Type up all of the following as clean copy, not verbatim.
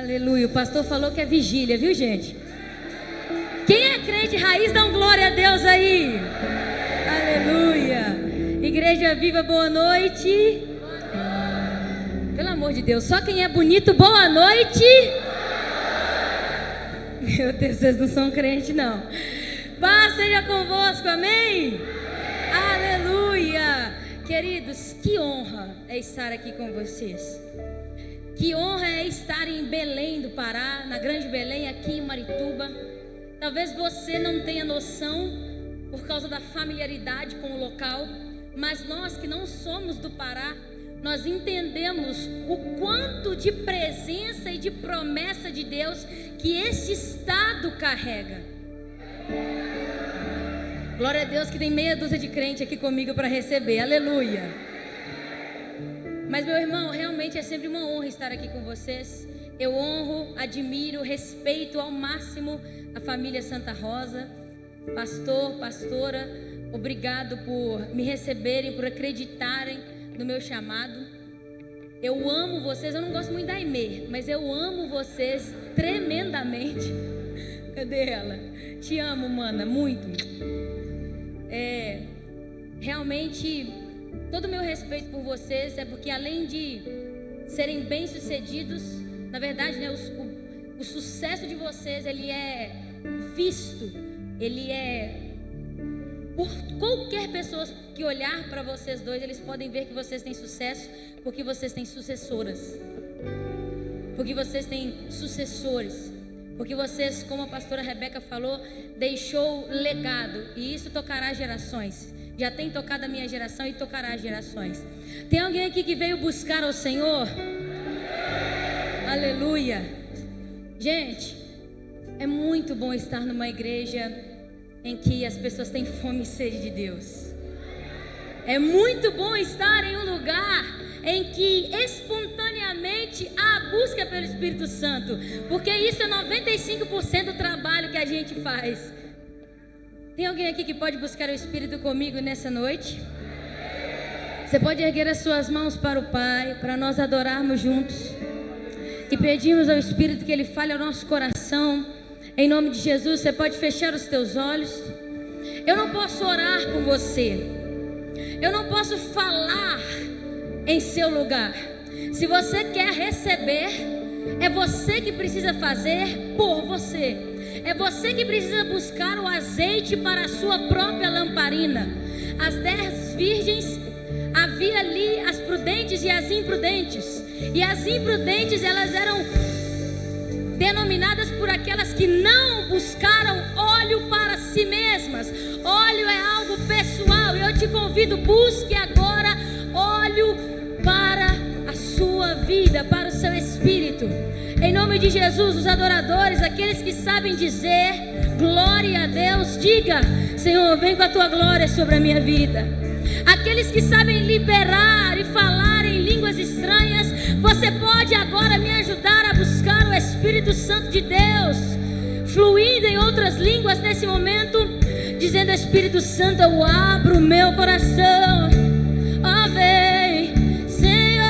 Aleluia. O pastor falou que é vigília, viu, gente? Quem é crente raiz, dá um glória a Deus aí. Aleluia. Igreja Viva, boa noite. Pelo amor de Deus, só quem é bonito, boa noite. Meu Deus, vocês não são crentes, não. Paz seja convosco, amém? Aleluia. Queridos, que honra é estar aqui com vocês. Que honra é estar em Belém do Pará, na Grande Belém, aqui em Marituba. Talvez você não tenha noção por causa da familiaridade com o local, mas nós que não somos do Pará, nós entendemos o quanto de presença e de promessa de Deus que esse estado carrega. Glória a Deus que tem meia dúzia de crente aqui comigo para receber, aleluia. Mas meu irmão, realmente é sempre uma honra estar aqui com vocês. Eu honro, admiro, respeito ao máximo a família Santa Rosa. Pastor, pastora, obrigado por me receberem, por acreditarem no meu chamado. Eu amo vocês, eu não gosto muito da Aimee, mas eu amo vocês tremendamente. Cadê ela? Te amo, mana, muito. Realmente, todo o meu respeito por vocês é porque além de serem bem-sucedidos, na verdade, né, o sucesso de vocês, ele é visto, ele é... Por qualquer pessoa que olhar para vocês dois, eles podem ver que vocês têm sucesso, porque vocês têm sucessoras. Porque vocês têm sucessores. Porque vocês, como a pastora Rebeca falou, deixou legado. E isso tocará gerações. Já tem tocado a minha geração e tocará gerações. Tem alguém aqui que veio buscar ao Senhor? Aleluia. Gente, é muito bom estar numa igreja em que as pessoas têm fome e sede de Deus. É muito bom estar em um lugar em que espontaneamente há a busca pelo Espírito Santo, porque isso é 95% do trabalho que a gente faz. Tem alguém aqui que pode buscar o Espírito comigo nessa noite? Você pode erguer as suas mãos para o Pai, para nós adorarmos juntos e pedirmos ao Espírito que Ele fale ao nosso coração. Em nome de Jesus, você pode fechar os teus olhos. Eu não posso orar por você, eu não posso falar em seu lugar. Se você quer receber, é você que precisa fazer por você. É você que precisa buscar o azeite para a sua própria lamparina. As 10 virgens, havia ali as prudentes e as imprudentes. E as imprudentes, elas eram denominadas por aquelas que não buscaram óleo para si mesmas. Óleo é algo pessoal, e eu te convido, busque agora óleo para a sua vida, para o seu espírito. Em nome de Jesus, os adoradores, aqueles que sabem dizer glória a Deus, diga: Senhor, vem com a tua glória sobre a minha vida. Aqueles que sabem liberar e falar em línguas estranhas, você pode agora me ajudar a buscar o Espírito Santo de Deus, fluindo em outras línguas nesse momento, dizendo: Espírito Santo, eu abro o meu coração. Ó, vem, Senhor.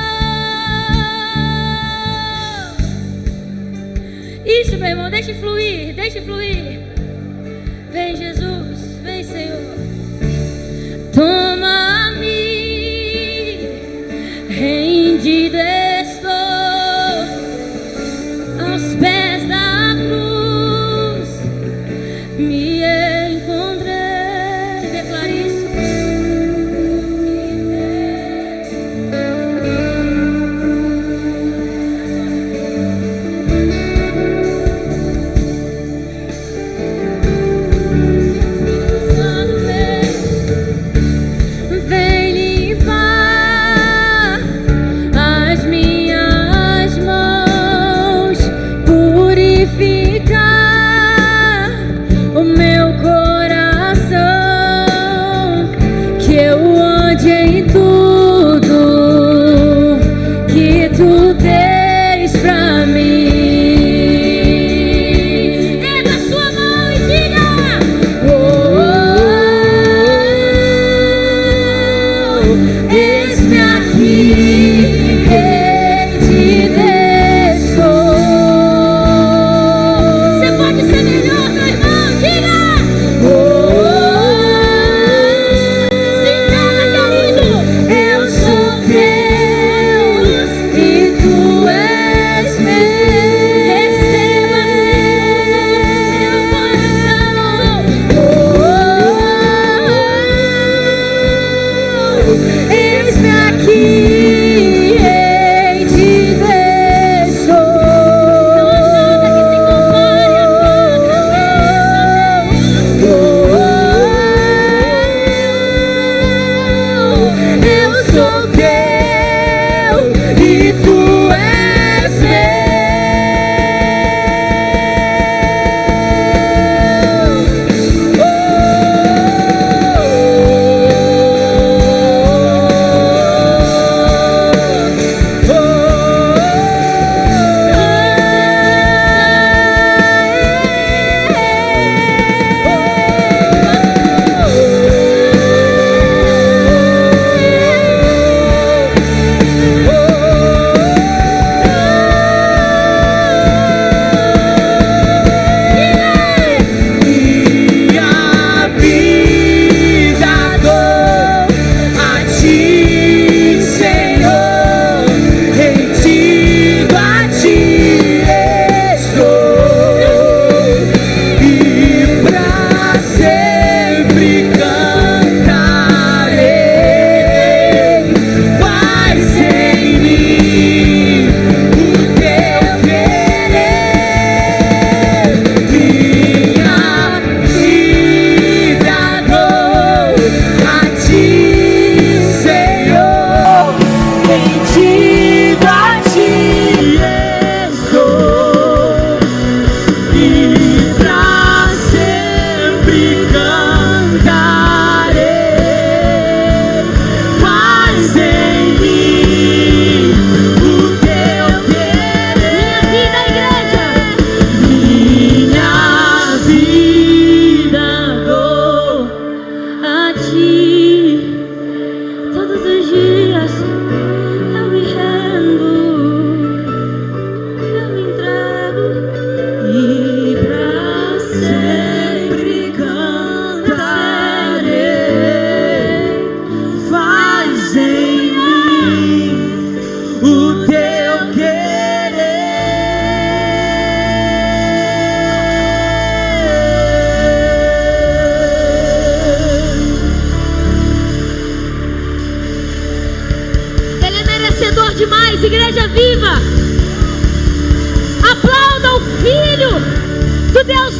Isso, meu irmão, deixe fluir, deixe fluir. Vem, Jesus, vem, Senhor. Toma-me, rendido estou aos pés da cruz, me encontrei. Declara isso. Por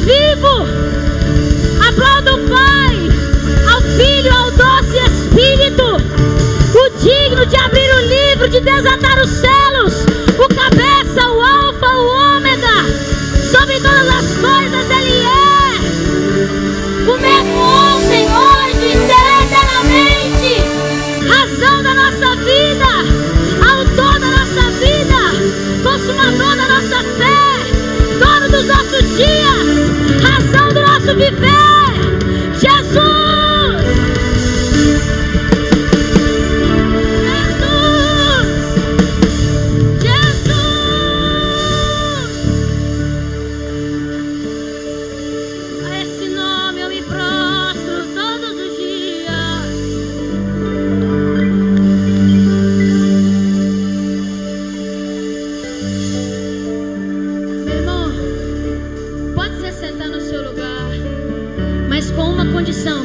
vivo. Aplauda o Pai, ao Filho, ao doce Espírito, o digno de abrir o livro, de desatar os selos, o cabeça, o alfa, o ômega, sobre todas as coisas Ele é, o mesmo ontem, hoje, será eternamente, razão da nossa vida, autor da nossa vida, consumador da nossa fé, dono dos nossos dias, razão do nosso viver, Jesus.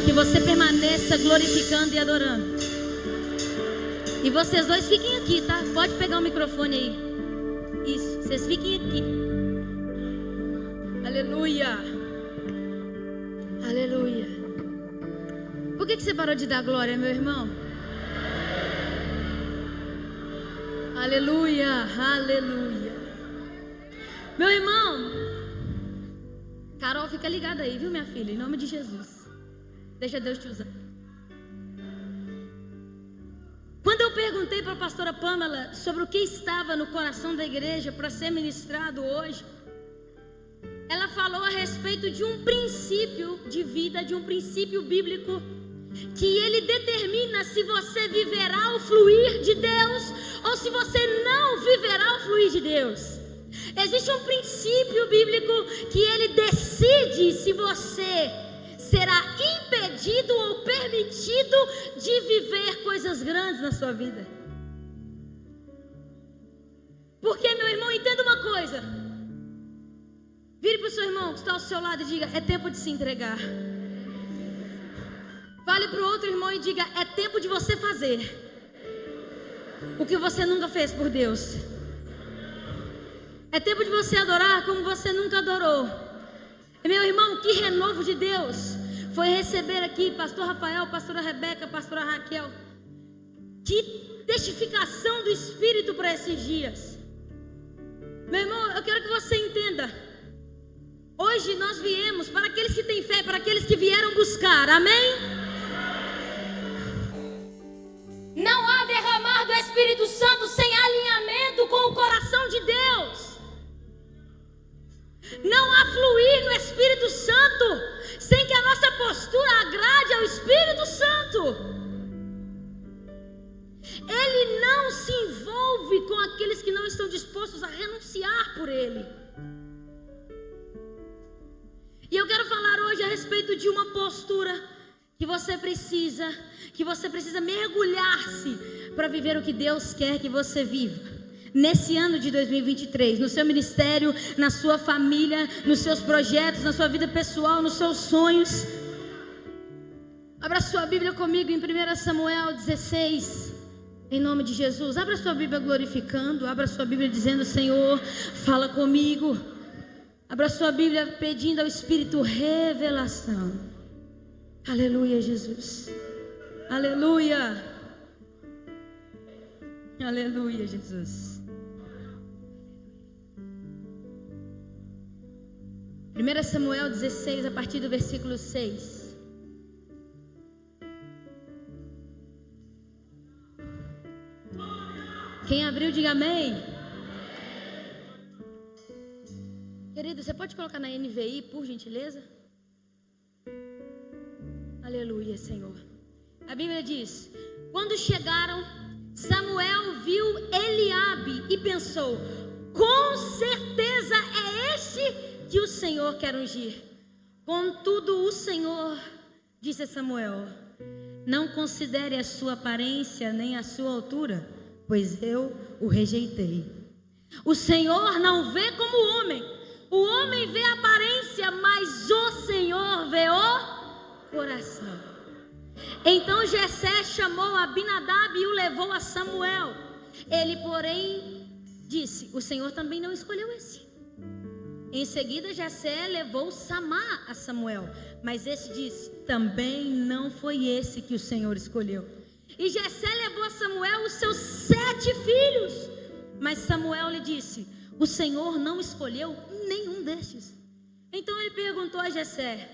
Que você permaneça glorificando e adorando. E vocês dois fiquem aqui, tá? Pode pegar o microfone aí. Isso, vocês fiquem aqui. Aleluia. Aleluia. Por que você parou de dar glória, meu irmão? Aleluia, aleluia. Meu irmão, Carol, fica ligada aí, viu, minha filha? Em nome de Jesus. Deixa Deus te usar. Quando eu perguntei para a pastora Pamela sobre o que estava no coração da igreja para ser ministrado hoje, ela falou a respeito de um princípio de vida, de um princípio bíblico, que ele determina se você viverá o fluir de Deus ou se você não viverá o fluir de Deus. Existe um princípio bíblico que ele decide se você será impedido ou permitido de viver coisas grandes na sua vida. Porque, meu irmão, entenda uma coisa. Vire para o seu irmão que está ao seu lado e diga: é tempo de se entregar. Fale para o outro irmão e diga: é tempo de você fazer o que você nunca fez por Deus. É tempo de você adorar como você nunca adorou. E, meu irmão, que renovo de Deus foi receber aqui pastor Rafael, pastora Rebeca, pastora Raquel. Que testificação do Espírito para esses dias. Meu irmão, eu quero que você entenda. Hoje nós viemos para aqueles que têm fé, para aqueles que vieram buscar, amém? Não há derramar do Espírito Santo sem alinhamento com o coração de Deus. Não há fluir no Espírito Santo sem que a nossa postura agrade ao Espírito Santo. Ele não se envolve com aqueles que não estão dispostos a renunciar por Ele. E eu quero falar hoje a respeito de uma postura que você precisa mergulhar-se para viver o que Deus quer que você viva. Nesse ano de 2023, no seu ministério, na sua família, nos seus projetos, na sua vida pessoal, nos seus sonhos. Abra sua Bíblia comigo em 1 Samuel 16, em nome de Jesus. Abra sua Bíblia glorificando, abra sua Bíblia dizendo: Senhor, fala comigo. Abra sua Bíblia pedindo ao Espírito revelação. Aleluia, Jesus. Aleluia. Aleluia, Jesus. 1 Samuel 16, a partir do versículo 6. Quem abriu, diga amém. Querido, você pode colocar na NVI, por gentileza? Aleluia, Senhor. A Bíblia diz: quando chegaram, Samuel viu Eliabe e pensou: com certeza é este que o Senhor quer ungir. Contudo, o Senhor disse a Samuel: não considere a sua aparência nem a sua altura, pois eu o rejeitei. O Senhor não vê como o homem. O homem vê a aparência, mas o Senhor vê o coração. Então Jessé chamou Abinadab e o levou a Samuel. Ele, porém, disse: o Senhor também não escolheu esse. Em seguida, Jessé levou Samá a Samuel, mas este disse: também não foi esse que o Senhor escolheu. E Jessé levou a Samuel os seus 7 filhos, mas Samuel lhe disse: o Senhor não escolheu nenhum destes. Então ele perguntou a Jessé: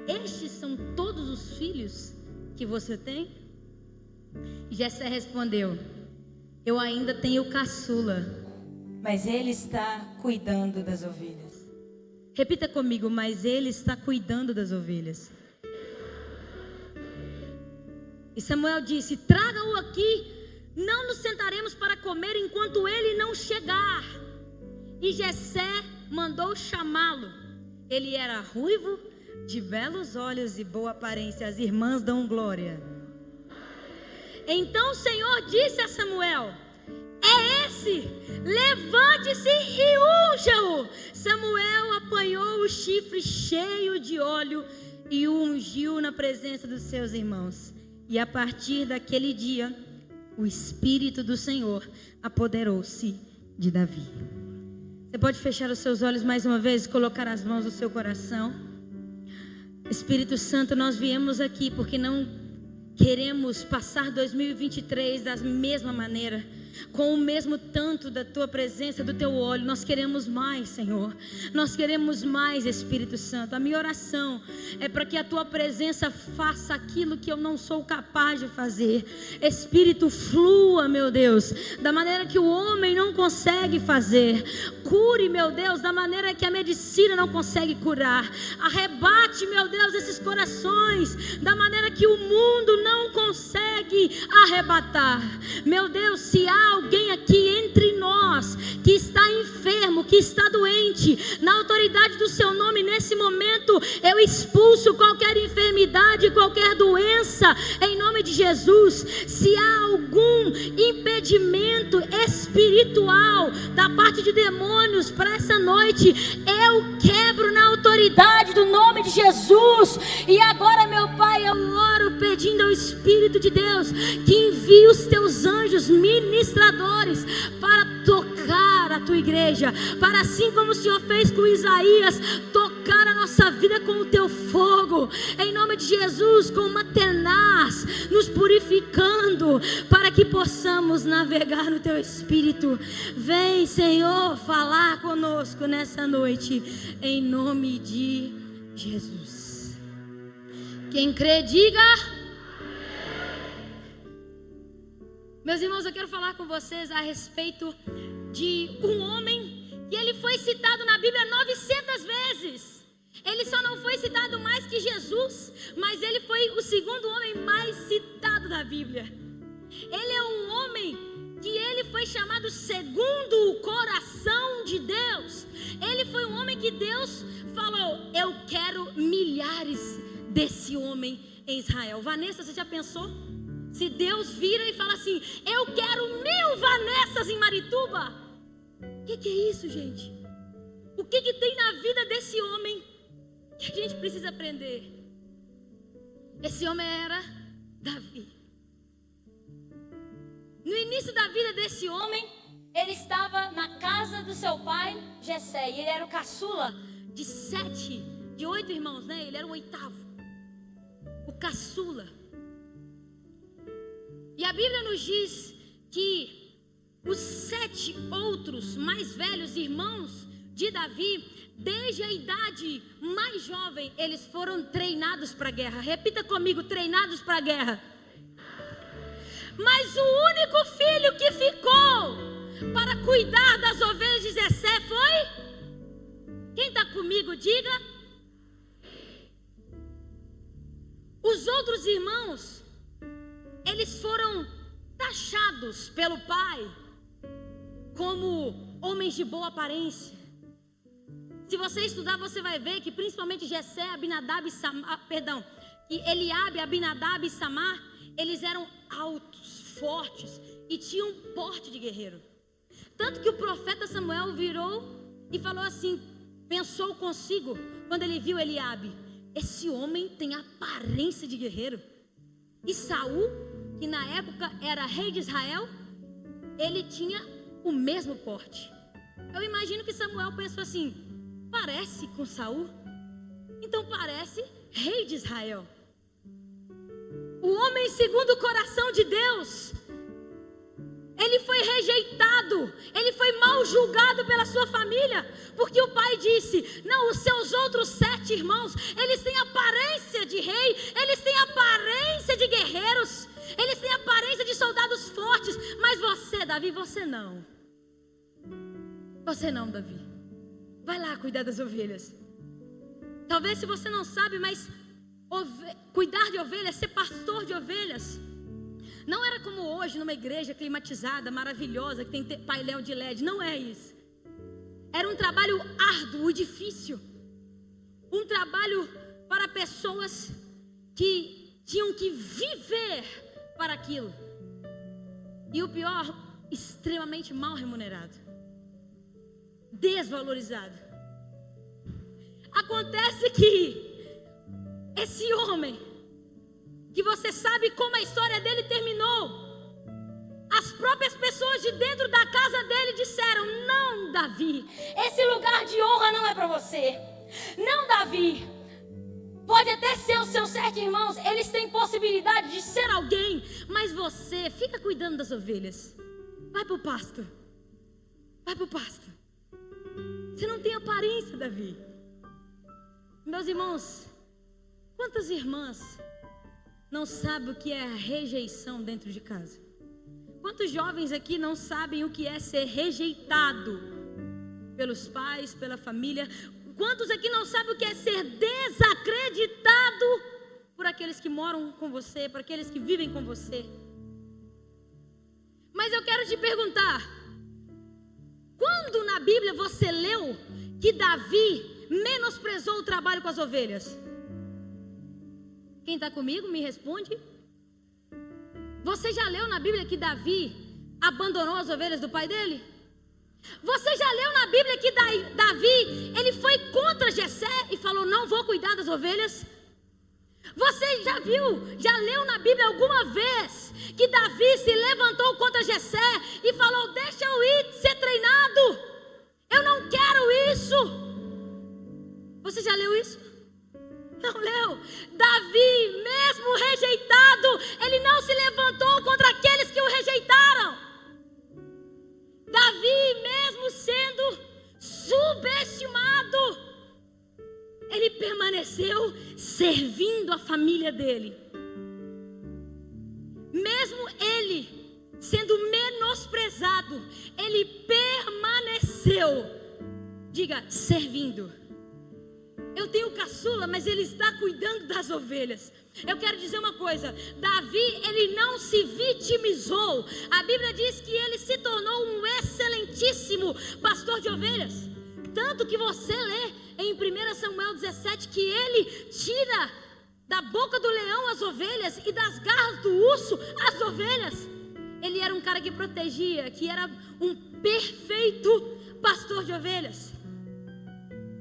estes são todos os filhos que você tem? E Jessé respondeu: eu ainda tenho o caçula, mas ele está cuidando das ovelhas. Repita comigo: mas ele está cuidando das ovelhas. E Samuel disse: traga-o aqui, não nos sentaremos para comer enquanto ele não chegar. E Jessé mandou chamá-lo. Ele era ruivo, de belos olhos e boa aparência. As irmãs dão glória. Então o Senhor disse a Samuel: é esse, levante-se e unja-o. Samuel apanhou o chifre cheio de óleo e o ungiu na presença dos seus irmãos. E a partir daquele dia, o Espírito do Senhor apoderou-se de Davi. Você pode fechar os seus olhos mais uma vez e colocar as mãos no seu coração. Espírito Santo, nós viemos aqui porque não queremos passar 2023 da mesma maneira, com o mesmo tanto da tua presença, do teu óleo. Nós queremos mais, Senhor. Nós queremos mais, Espírito Santo. A minha oração é para que a tua presença faça aquilo que eu não sou capaz de fazer. Espírito, flua, meu Deus, da maneira que o homem não consegue fazer. Cure, meu Deus, da maneira que a medicina não consegue curar. Arrebate, meu Deus, esses corações da maneira que o mundo não consegue arrebatar. Meu Deus, se há alguém aqui entre nós que está enfermo, que está doente, na autoridade do seu nome, nesse momento eu expulso qualquer enfermidade, qualquer doença, em nome de Jesus. Se há algum impedimento espiritual da parte de demônios para essa noite, eu quebro na autoridade do nome de Jesus. E agora, meu Pai, eu oro pedindo ao Espírito de Deus que envie os teus anjos ministradores para tocar a tua igreja, para, assim como o Senhor fez com Isaías, tocar a nossa vida com o teu fogo, em nome de Jesus, com uma tenaz, nos purificando, para que possamos navegar no teu Espírito. Vem, Senhor, falar conosco nessa noite, em nome de Jesus. Quem crê, diga. Meus irmãos, eu quero falar com vocês a respeito de um homem que ele foi citado na Bíblia 900 vezes. Ele só não foi citado mais que Jesus, mas ele foi o segundo homem mais citado da Bíblia. Ele é um homem que ele foi chamado segundo o coração de Deus. Ele foi um homem que Deus falou: eu quero milhares desse homem em Israel. Vanessa, você já pensou? Se Deus vira e fala assim: eu quero 1000 Vanessas em Marituba. O que é isso, gente? O que tem na vida desse homem que a gente precisa aprender? Esse homem era Davi. No início da vida desse homem, ele estava na casa do seu pai Jessé, e ele era o caçula de 8 irmãos, né? Ele era o 8º, o caçula. E a Bíblia nos diz que os 7 outros mais velhos irmãos de Davi, desde a idade mais jovem, eles foram treinados para a guerra. Repita comigo: treinados para a guerra. Mas o único filho que ficou para cuidar das ovelhas de Jessé foi... Quem está comigo, diga. Os outros irmãos, eles foram taxados pelo pai como homens de boa aparência. Se você estudar, você vai ver que principalmente Jessé, Abinadab e Samar, que Eliabe, Abinadab e Samar, eles eram altos, fortes e tinham porte de guerreiro. Tanto que o profeta Samuel virou e falou assim, pensou consigo, quando ele viu Eliabe: esse homem tem aparência de guerreiro. E Saul, que na época era rei de Israel, ele tinha o mesmo porte. Eu imagino que Samuel pensou assim: parece com Saul. Então parece rei de Israel. O homem segundo o coração de Deus. Ele foi rejeitado, ele foi mal julgado pela sua família, porque o pai disse: não, os seus outros 7 irmãos, eles têm aparência de rei, eles têm aparência de guerreiros, eles têm aparência de soldados fortes, mas você, Davi, você não. Você não, Davi. Vai lá cuidar das ovelhas. Talvez se você não sabe, mas cuidar de ovelhas, ser pastor de ovelhas, não era como hoje numa igreja climatizada, maravilhosa, que tem painel de LED. Não é isso. Era um trabalho árduo e difícil. Um trabalho para pessoas que tinham que viver para aquilo. E o pior, extremamente mal remunerado. Desvalorizado. Acontece que esse homem, que você sabe como a história dele terminou, as próprias pessoas de dentro da casa dele disseram: não, Davi, esse lugar de honra não é para você. Não, Davi, pode até ser os seus 7 irmãos, eles têm possibilidade de ser alguém, mas você fica cuidando das ovelhas. Vai para o pasto. Vai para o pasto. Você não tem aparência, Davi. Meus irmãos, quantas irmãs não sabem o que é a rejeição dentro de casa? Quantos jovens aqui não sabem o que é ser rejeitado pelos pais, pela família? Quantos aqui não sabem o que é ser desacreditado por aqueles que moram com você, por aqueles que vivem com você? Mas eu quero te perguntar, quando na Bíblia você leu que Davi menosprezou o trabalho com as ovelhas? Quem está comigo me responde. Você já leu na Bíblia que Davi abandonou as ovelhas do pai dele? Você já leu na Bíblia que Davi, ele foi contra Jessé e falou: não vou cuidar das ovelhas? Você já leu na Bíblia alguma vez que Davi se levantou contra Jessé e falou: deixa eu ir ser treinado, eu não quero isso? Você já leu isso? Não leu? Davi, mesmo rejeitado, ele não se levantou contra aqueles que o rejeitaram. Davi, mesmo sendo subestimado, ele permaneceu servindo a família dele. Mesmo ele sendo menosprezado, ele permaneceu, diga, servindo. Eu tenho caçula, mas ele está cuidando das ovelhas. Eu quero dizer uma coisa: Davi, ele não se vitimizou. A Bíblia diz que ele se tornou um excelentíssimo pastor de ovelhas. Tanto que você lê em 1 Samuel 17 que ele tira da boca do leão as ovelhas e das garras do urso as ovelhas. Ele era um cara que protegia, que era um perfeito pastor de ovelhas.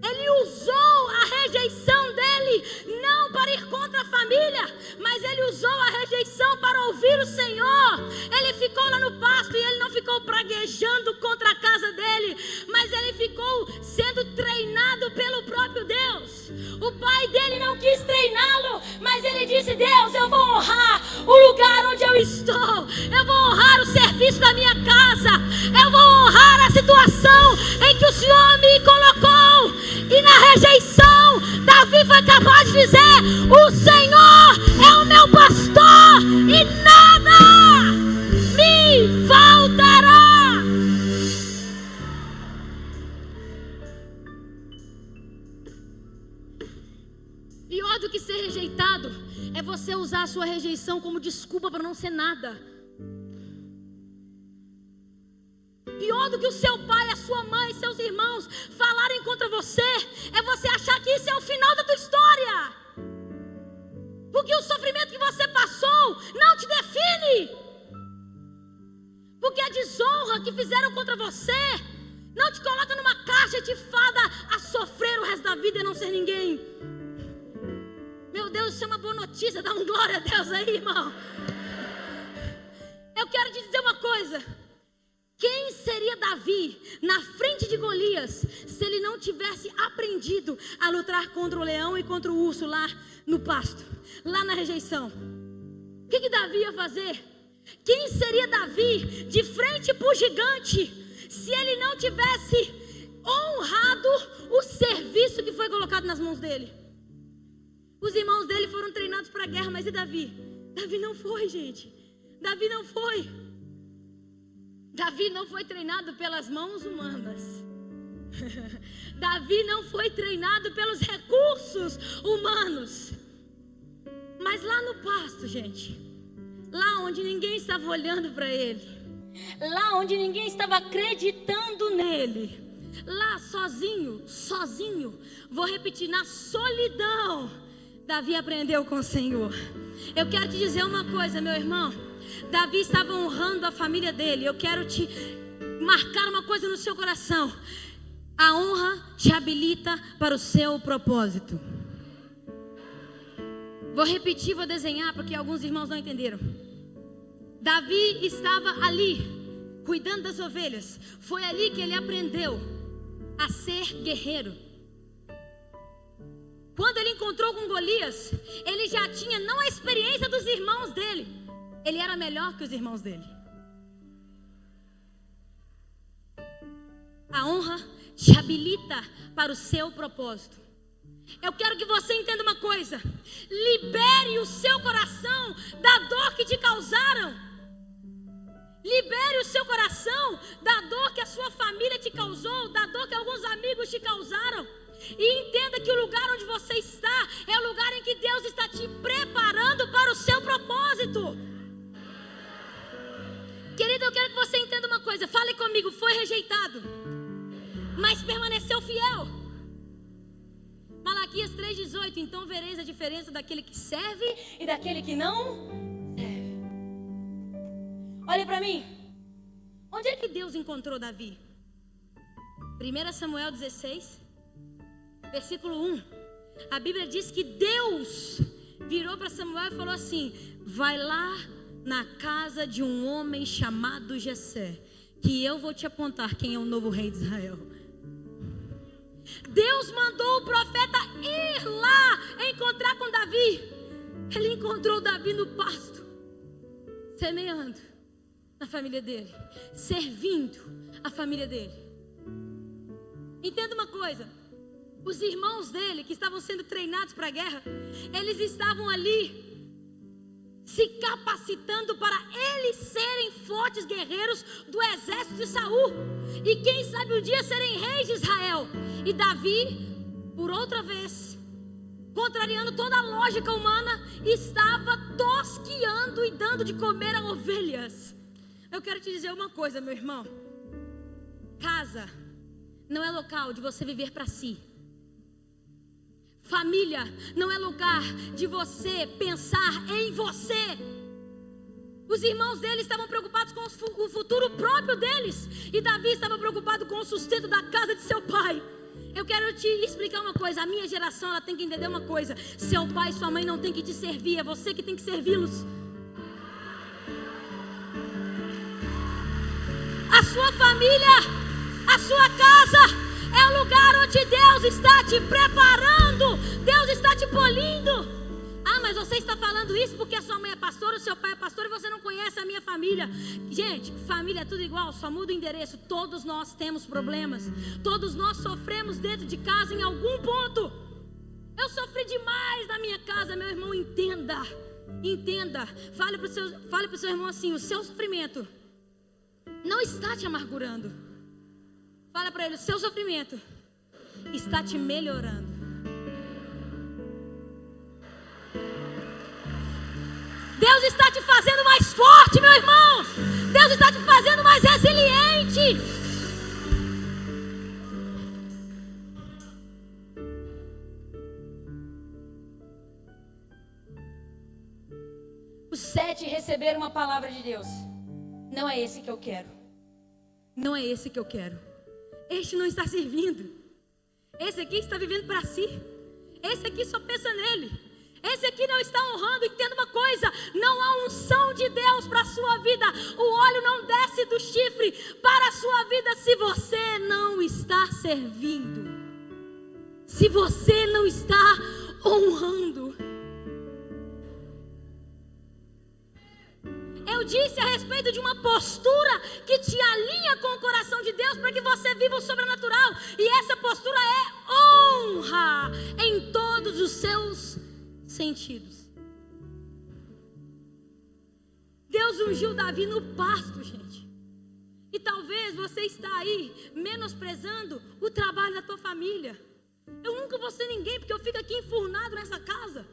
Ele usou a rejeição dele não para ir contra a família, mas ele usou a rejeição para ouvir o Senhor. Ele ficou lá no pasto e ele não ficou praguejando contra a casa dele, mas ele ficou sendo treinado pelo próprio Deus. O pai dele não quis treiná-lo, mas ele disse: Deus, eu vou honrar o lugar onde eu estou, eu vou honrar o serviço da minha casa, eu vou honrar a situação em que o Senhor me colocou. E na rejeição, Davi foi capaz de dizer: o Senhor é o meu pastor e nada me faltará. Pior do que ser rejeitado é você usar a sua rejeição como desculpa para não ser nada. Pior do que o seu pai, a sua mãe, seus irmãos falarem contra você é você achar que isso é o final da tua história. Porque o sofrimento que você passou não te define. Porque a desonra que fizeram contra você não te coloca numa caixa e te fada a sofrer o resto da vida e não ser ninguém. Meu Deus, isso é uma boa notícia. Dá um glória a Deus aí, irmão. Eu quero te dizer uma coisa. Quem seria Davi na frente de Golias se ele não tivesse aprendido a lutar contra o leão e contra o urso lá no pasto, lá na rejeição? O que Davi ia fazer? Quem seria Davi de frente para o gigante se ele não tivesse honrado o serviço que foi colocado nas mãos dele? Os irmãos dele foram treinados para a guerra, mas e Davi? Davi não foi, gente. Davi não foi. Davi não foi treinado pelas mãos humanas. Davi não foi treinado pelos recursos humanos. Mas lá no pasto, gente, lá onde ninguém estava olhando para ele, lá onde ninguém estava acreditando nele, lá sozinho, vou repetir, na solidão, Davi aprendeu com o Senhor. Eu quero te dizer uma coisa, meu irmão. Davi estava honrando a família dele. Eu quero te marcar uma coisa no seu coração. A honra te habilita para o seu propósito. Vou repetir, vou desenhar, porque alguns irmãos não entenderam. Davi estava ali, cuidando das ovelhas. Foi ali que ele aprendeu a ser guerreiro. Quando ele encontrou com Golias, ele já tinha não a experiência dos irmãos dele, ele era melhor que os irmãos dele. A honra te habilita para o seu propósito. Eu quero que você entenda uma coisa: libere o seu coração da dor que te causaram. Libere o seu coração da dor que a sua família te causou, da dor que alguns amigos te causaram. E entenda que o lugar onde você está é o lugar em que Deus está te preparando para o seu propósito. Querido, eu quero que você entenda uma coisa. Fale comigo. Foi rejeitado, mas permaneceu fiel. Malaquias 3,18. Então vereis a diferença daquele que serve e daquele que não serve. Olha para mim. Onde é que Deus encontrou Davi? 1 Samuel 16, versículo 1. A Bíblia diz que Deus virou para Samuel e falou assim: vai lá na casa de um homem chamado Jessé, que eu vou te apontar quem é o novo rei de Israel. Deus mandou o profeta ir lá encontrar com Davi. Ele encontrou Davi no pasto, semeando na família dele, servindo a família dele. Entenda uma coisa: os irmãos dele, que estavam sendo treinados para a guerra, eles estavam ali se capacitando para eles serem fortes guerreiros do exército de Saul, e quem sabe um dia serem reis de Israel. E Davi, por outra vez, contrariando toda a lógica humana, estava tosqueando e dando de comer a ovelhas. Eu quero te dizer uma coisa, meu irmão: casa não é local de você viver para si. Família não é lugar de você pensar em você. Os irmãos dele estavam preocupados com o futuro próprio deles, e Davi estava preocupado com o sustento da casa de seu pai. Eu quero te explicar uma coisa. A minha geração, ela tem que entender uma coisa: seu pai e sua mãe não tem que te servir, é você que tem que servi-los. A sua família, a sua casa é o lugar onde Deus está te preparando, Deus está te polindo. Ah, mas você está falando isso porque a sua mãe é pastora, o seu pai é pastor, e você não conhece a minha família. Gente, família é tudo igual, só muda o endereço. Todos nós temos problemas, todos nós sofremos dentro de casa em algum ponto. Eu sofri demais na minha casa, meu irmão. Entenda. Fale para o seu irmão assim: o seu sofrimento não está te amargurando. Fala para ele: o seu sofrimento está te melhorando. Deus está te fazendo mais forte, meu irmão. Deus está te fazendo mais resiliente. Os 7 receberam uma palavra de Deus. Não é esse que eu quero. Não é esse que eu quero. Este não está servindo. Esse aqui está vivendo para si. Esse aqui só pensa nele. esse aqui não está honrando. Entenda uma coisa: não há unção de Deus para a sua vida. O óleo não desce do chifre para a sua vida se você não está servindo, se você não está honrando. Eu disse a respeito de uma postura que te alinha com o coração de Deus para que você viva o sobrenatural. E essa postura é honra em todos os seus sentidos. Deus ungiu Davi no pasto, gente. E talvez você está aí menosprezando o trabalho da tua família. Eu nunca vou ser ninguém porque eu fico aqui enfurnado nessa casa.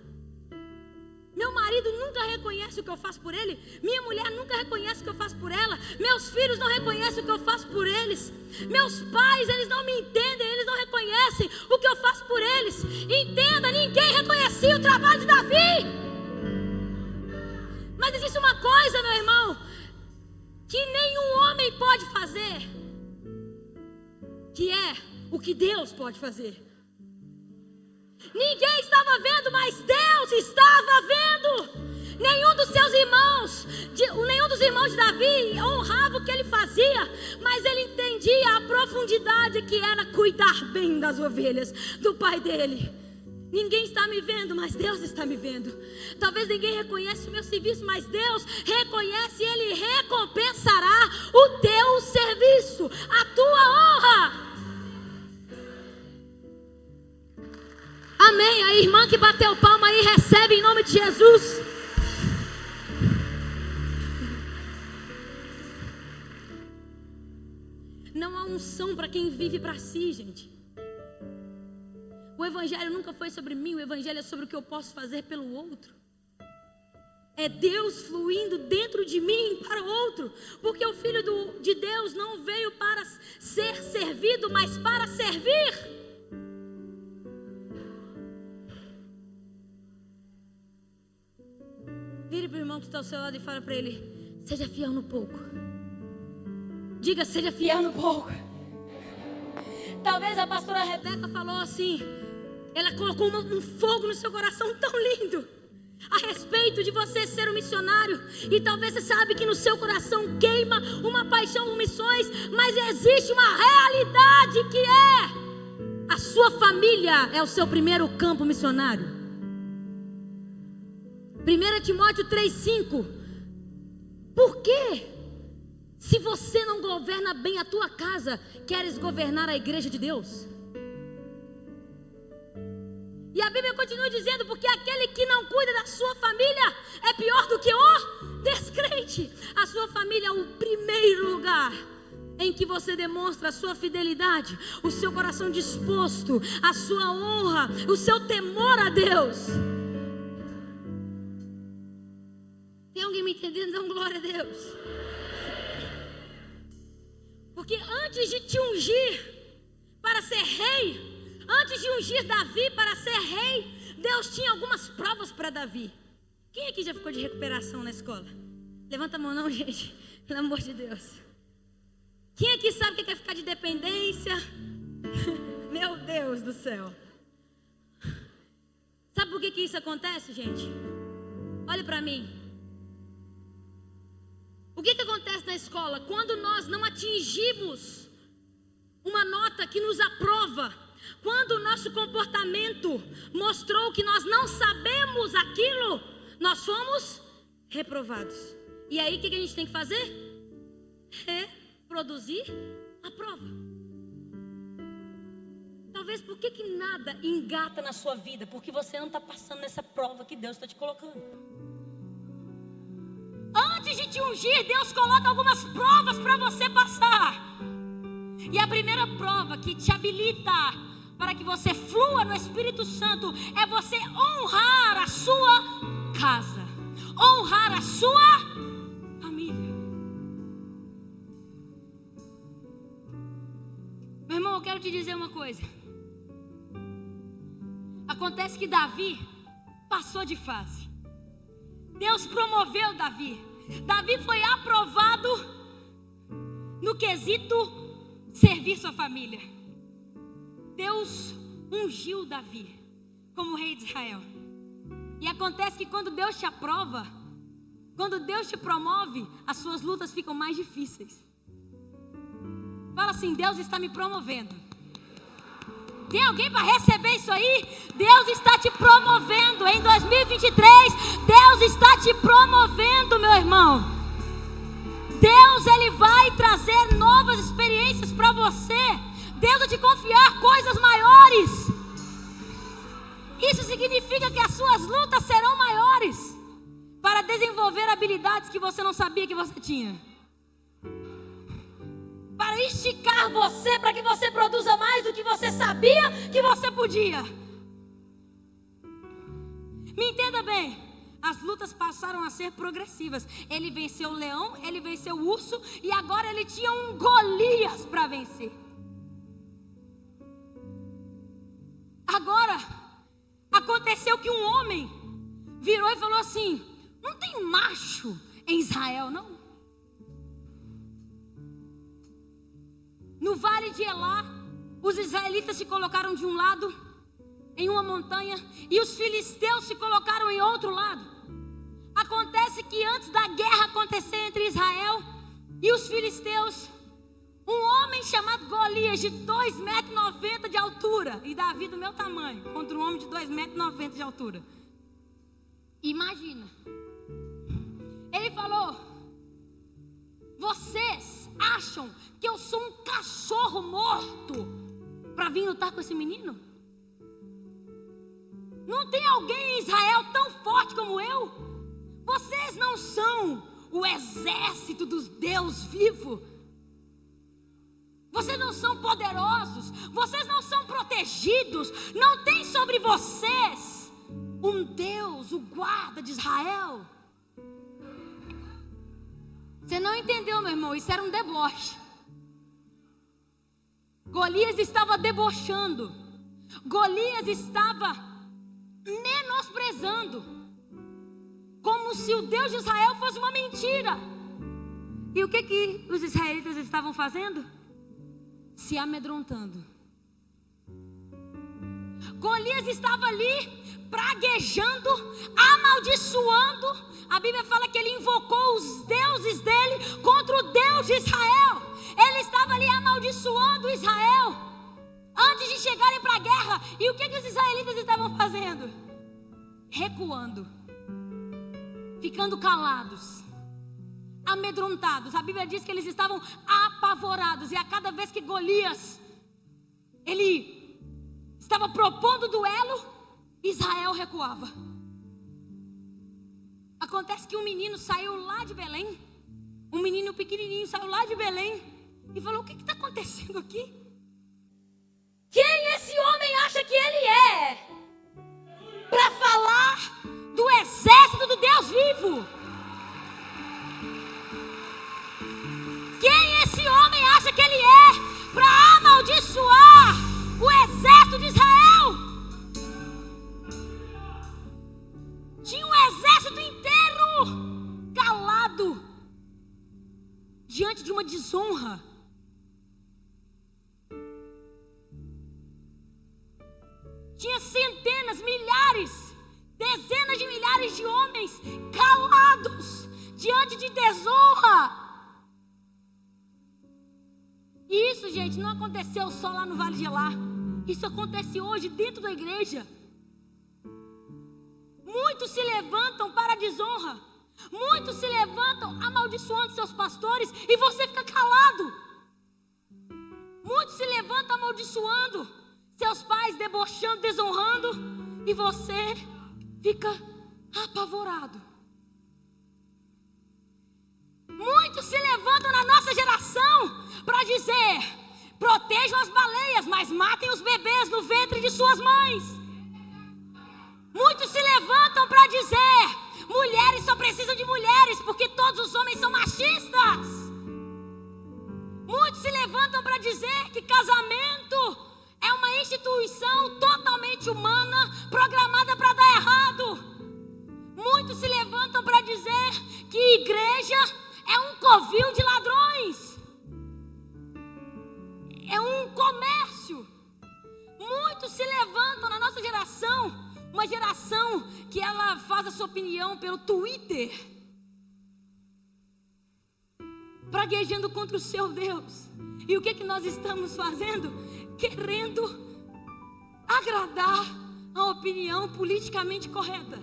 Meu marido nunca reconhece o que eu faço por ele. Minha mulher nunca reconhece o que eu faço por ela. Meus filhos não reconhecem o que eu faço por eles. Meus pais, eles não me entendem. Eles não reconhecem o que eu faço por eles. Entenda, ninguém reconhecia o trabalho de Davi. Mas existe uma coisa, meu irmão, que nenhum homem pode fazer, que é o que Deus pode fazer. Ninguém estava vendo, mas Deus estava vendo. Nenhum dos seus irmãos, nenhum dos irmãos de Davi honrava o que ele fazia, mas ele entendia a profundidade que era cuidar bem das ovelhas do pai dele. Ninguém está me vendo, mas Deus está me vendo. Talvez ninguém reconheça o meu serviço, mas Deus reconhece e Ele recompensará o teu serviço, a tua honra. Amém. A irmã que bateu palma aí, recebe em nome de Jesus. Não há unção para quem vive para si, gente. O evangelho nunca foi sobre mim, o evangelho é sobre o que eu posso fazer pelo outro. É Deus fluindo dentro de mim para o outro. Porque o Filho de Deus não veio para ser servido, mas para servir. Vire para o irmão que está ao seu lado e fala para ele: seja fiel no pouco. Diga: seja fiel no pouco. Talvez a pastora Rebeca falou assim, ela colocou um fogo no seu coração tão lindo a respeito de você ser um missionário. E talvez você sabe que no seu coração queima uma paixão por missões, mas existe uma realidade que é: a sua família é o seu primeiro campo missionário. 1 Timóteo 3,5. Por quê? Se você não governa bem a tua casa, queres governar a igreja de Deus? E a Bíblia continua dizendo: porque aquele que não cuida da sua família é pior do que o descrente. A sua família é o primeiro lugar em que você demonstra a sua fidelidade, o seu coração disposto, a sua honra, o seu temor a Deus. Tem alguém me entendendo? Dá glória a Deus. Porque antes de te ungir para ser rei, antes de ungir Davi para ser rei, Deus tinha algumas provas para Davi. Quem aqui já ficou de recuperação na escola? Levanta a mão não, gente. Pelo amor de Deus. Quem aqui sabe o que é ficar de dependência? Meu Deus do céu. Sabe por que isso acontece, gente? Olha para mim. O que acontece na escola? Quando nós não atingimos uma nota que nos aprova, quando o nosso comportamento mostrou que nós não sabemos aquilo, nós fomos reprovados. E aí o que a gente tem que fazer? Reproduzir a prova. Talvez por que nada engata na sua vida? Porque você não está passando nessa prova que Deus está te colocando. Antes de te ungir, Deus coloca algumas provas para você passar. E a primeira prova que te habilita para que você flua no Espírito Santo é você honrar a sua casa, honrar a sua família. Meu irmão, eu quero te dizer uma coisa. Acontece que Davi passou de fase. Deus promoveu Davi. Davi foi aprovado no quesito servir sua família. Deus ungiu Davi como rei de Israel. E acontece que quando Deus te aprova, quando Deus te promove, as suas lutas ficam mais difíceis. Fala assim: Deus está me promovendo. Tem alguém para receber isso aí? Deus está te promovendo em 2023. Deus está te promovendo, meu irmão. Deus, Ele vai trazer novas experiências para você. Deus vai te confiar coisas maiores. Isso significa que as suas lutas serão maiores, para desenvolver habilidades que você não sabia que você tinha, para esticar você, para que você produza mais do que você sabia que você podia. Me entenda bem, as lutas passaram a ser progressivas. Ele venceu o leão, ele venceu o urso, e agora ele tinha um Golias para vencer. Agora, aconteceu que um homem virou e falou assim: não tem macho em Israel, não? No vale de Elá, os israelitas se colocaram de um lado, em uma montanha, e os filisteus se colocaram em outro lado. Acontece que antes da guerra acontecer entre Israel e os filisteus, um homem chamado Golias, de 2,90 m de altura, e Davi do meu tamanho, contra um homem de 2,90 m de altura. Imagina. Ele falou: vocês acham que eu sou um cachorro morto para vir lutar com esse menino? Não tem alguém em Israel tão forte como eu? Vocês não são o exército dos Deus vivo. Vocês não são poderosos. Vocês não são protegidos. Não tem sobre vocês um Deus, o guarda de Israel. Você não entendeu, meu irmão? Isso era um deboche. Golias estava debochando. Golias estava menosprezando, como se o Deus de Israel fosse uma mentira. E o que os israelitas estavam fazendo? Se amedrontando. Golias estava ali praguejando, amaldiçoando. A Bíblia fala que ele invocou os deuses dele contra o Deus de Israel. Ele estava ali amaldiçoando Israel antes de chegarem para a guerra. E o que os israelitas estavam fazendo? Recuando, ficando calados, amedrontados. A Bíblia diz que eles estavam apavorados. E a cada vez que Golias, ele estava propondo duelo, Israel recuava. Acontece que um menino saiu lá de Belém, um menino pequenininho saiu lá de Belém e falou: o que está acontecendo aqui? Quem esse homem acha que ele é para falar do exército do Deus vivo? Quem esse homem acha que ele é para amaldiçoar o exército de Israel? Tinha um exército inteiro calado diante de uma desonra. Tinha centenas, milhares, dezenas de milhares de homens calados diante de desonra. E isso, gente, não aconteceu só lá no Vale de Elá. Isso acontece hoje dentro da igreja. Muitos se levantam para a desonra. Muitos se levantam amaldiçoando seus pastores e você fica calado. Muitos se levantam amaldiçoando seus pais, debochando, desonrando, e você fica apavorado. Muitos se levantam na nossa geração para dizer: protejam as baleias, mas matem os bebês no ventre de suas mães. Muitos se levantam para dizer: mulheres só precisam de mulheres, porque todos os homens são machistas. Muitos se levantam para dizer que casamento é uma instituição totalmente humana, programada para dar errado. Muitos se levantam para dizer que igreja é um covil de ladrões, é um comércio. Muitos se levantam na nossa geração, uma uma geração que ela faz a sua opinião pelo Twitter, praguejando contra o seu Deus. E o que nós estamos fazendo? Querendo agradar a opinião politicamente correta.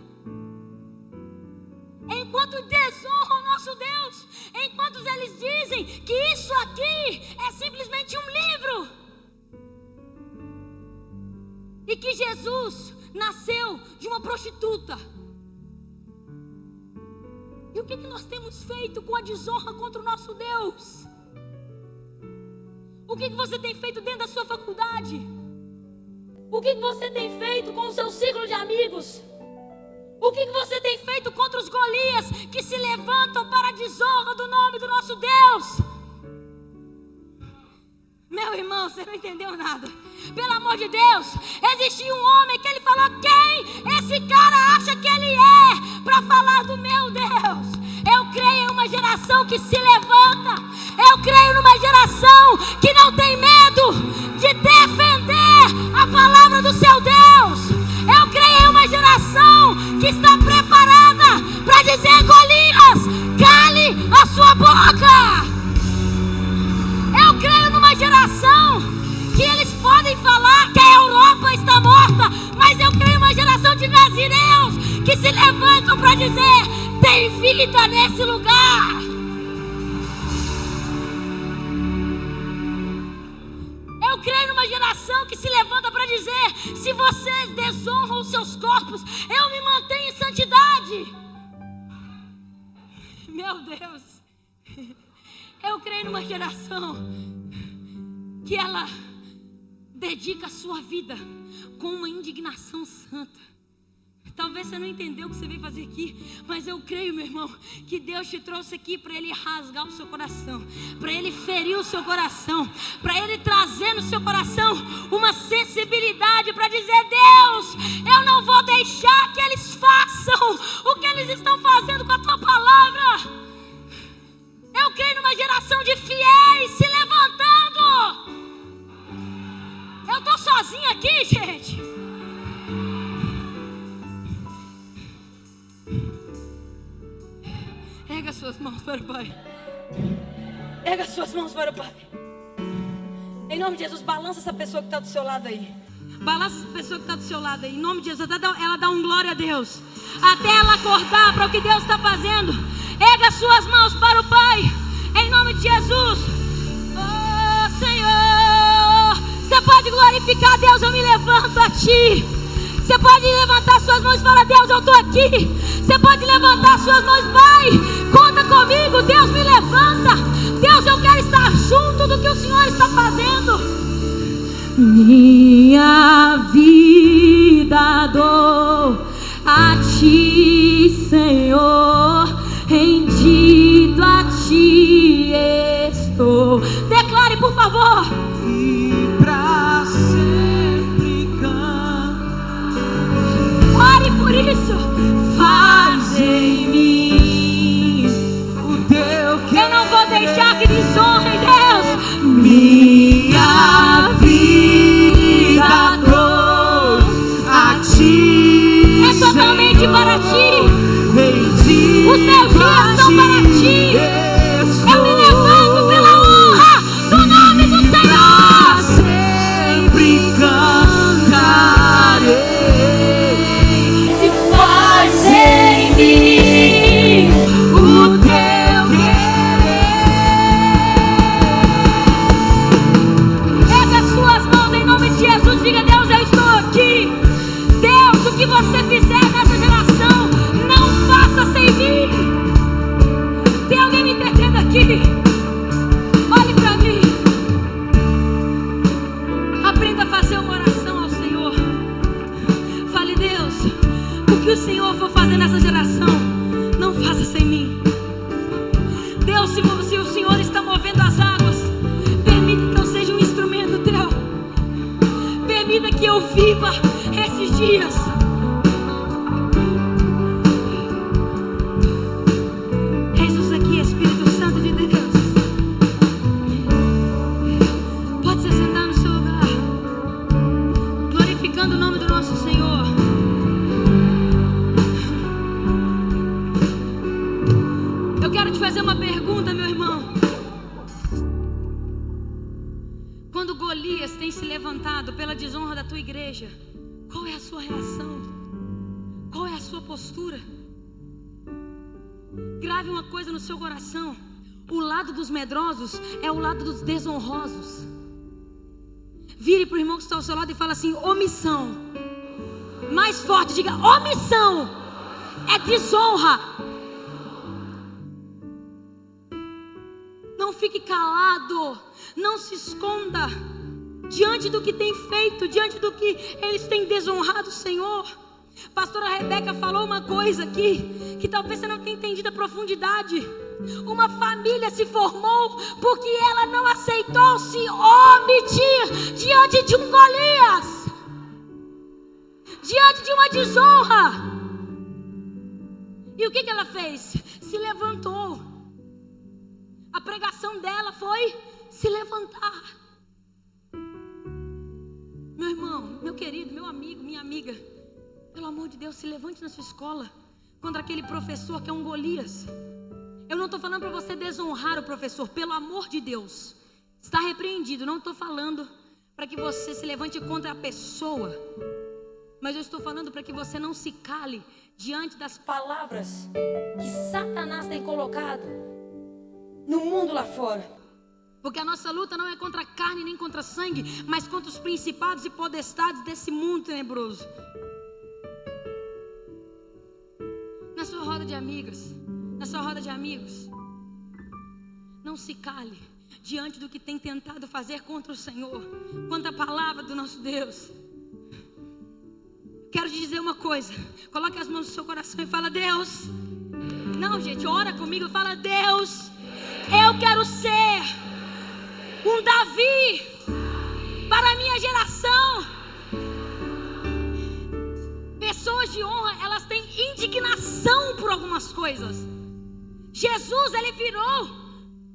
Enquanto desonram o nosso Deus, enquanto eles dizem que isso aqui é simplesmente um livro, e que Jesus nasceu de uma prostituta. E o que nós temos feito com a desonra contra o nosso Deus? O que você tem feito dentro da sua faculdade? O que você tem feito com o seu ciclo de amigos? O que você tem feito contra os Golias que se levantam para a desonra do nome do nosso Deus? Meu irmão, você não entendeu nada. Pelo amor de Deus, existia um homem que ele falou: quem esse cara acha que ele é para falar do meu Deus? Eu creio em uma geração que se levanta. Eu creio numa geração que não tem medo de defender a palavra do seu Deus. Eu creio em uma geração que está preparada para dizer: Golias, cale a sua boca. Eu creio numa geração que eles podem falar que a Europa está morta, mas eu creio numa geração de nazireus que se levantam para dizer: tem vida nesse lugar. Eu creio numa geração que se levanta para dizer: se vocês desonram os seus corpos, eu me mantenho em santidade. Meu Deus. Eu creio numa geração que ela dedica a sua vida com uma indignação santa. Talvez você não entendeu o que você veio fazer aqui, mas eu creio, meu irmão, que Deus te trouxe aqui para Ele rasgar o seu coração, para Ele ferir o seu coração, para Ele trazer no seu coração uma sensibilidade para dizer: Deus, eu não vou deixar que eles façam o que eles estão fazendo com a Tua palavra. Eu creio numa geração de fiéis se levantando. Eu estou sozinha aqui, gente. Erga suas mãos para o Pai. Erga suas mãos para o Pai. Em nome de Jesus, balança essa pessoa que está do seu lado aí. Balança essa pessoa que está do seu lado aí. Em nome de Jesus, ela dá um glória a Deus. Até ela acordar para o que Deus está fazendo. Erga suas mãos para o Pai. Em nome de Jesus. Oh, Senhor. Você pode glorificar Deus, eu me levanto a Ti. Você pode levantar suas mãos e falar: Deus, eu estou aqui. Você pode levantar suas mãos: Pai, conta comigo. Deus, me levanta. Deus, eu quero estar junto do que o Senhor está fazendo. Minha vida dou a Ti, Senhor. Rendido a Ti estou. Declare, por favor. E pra sempre ore por isso. Faz em mim o Teu querer. Eu não vou deixar que desonrem, Deus. Minha vida dou a Ti, é totalmente Senhor. para Ti. Rendido os meus dias são para Ti. Eu me levanto pela honra do nome do Senhor. Sempre cantarei. E faz em mim o Teu querer. Erga as suas mãos em nome de Jesus. Diga: Deus, eu estou aqui. Deus, o que você fizer nessa geração, não faça sem mim. Tem alguém me entendendo aqui? Olhe para mim. Aprenda a fazer uma oração ao Senhor. Fale: Deus, o que o Senhor for fazer nessa geração, não faça sem mim. Deus, se o Senhor está movendo as águas, permita que eu seja um instrumento Teu. Permita que eu viva esses dias. Jesus aqui, Espírito Santo de Deus. Pode se sentar no seu lugar, glorificando o nome do nosso Senhor. fazer uma pergunta, meu irmão. Quando Golias tem se levantado pela desonra da tua igreja, qual é a sua reação? Qual é a sua postura? Grave uma coisa no seu coração: o lado dos medrosos é o lado dos desonrosos. Vire para o irmão que está ao seu lado e fala assim: omissão. Mais forte, diga: omissão é desonra. Não fique calado, não se esconda diante do que tem feito, diante do que eles têm desonrado o Senhor. Pastora Rebeca falou uma coisa aqui que talvez você não tenha entendido a profundidade. Uma família se formou porque ela não aceitou se omitir diante de um Golias, diante de uma desonra. E o que ela fez? Se levantou. A pregação dela foi se levantar. Meu irmão, meu querido, meu amigo, minha amiga, pelo amor de Deus, se levante na sua escola contra aquele professor que é um Golias. Eu não estou falando para você desonrar o professor, pelo amor de Deus, está repreendido. Não estou falando para que você se levante contra a pessoa, mas eu estou falando para que você não se cale diante das palavras que Satanás tem colocado no mundo lá fora. Porque a nossa luta não é contra a carne nem contra sangue, mas contra os principados e potestades desse mundo tenebroso. Na sua roda de amigas, na sua roda de amigos, não se cale diante do que tem tentado fazer contra o Senhor, contra a palavra do nosso Deus. Quero te dizer uma coisa: coloque as mãos no seu coração e fala: Deus. Não, gente, ora comigo, fala: Deus, eu quero ser um Davi para a minha geração. Pessoas de honra, elas têm indignação por algumas coisas. Jesus, ele virou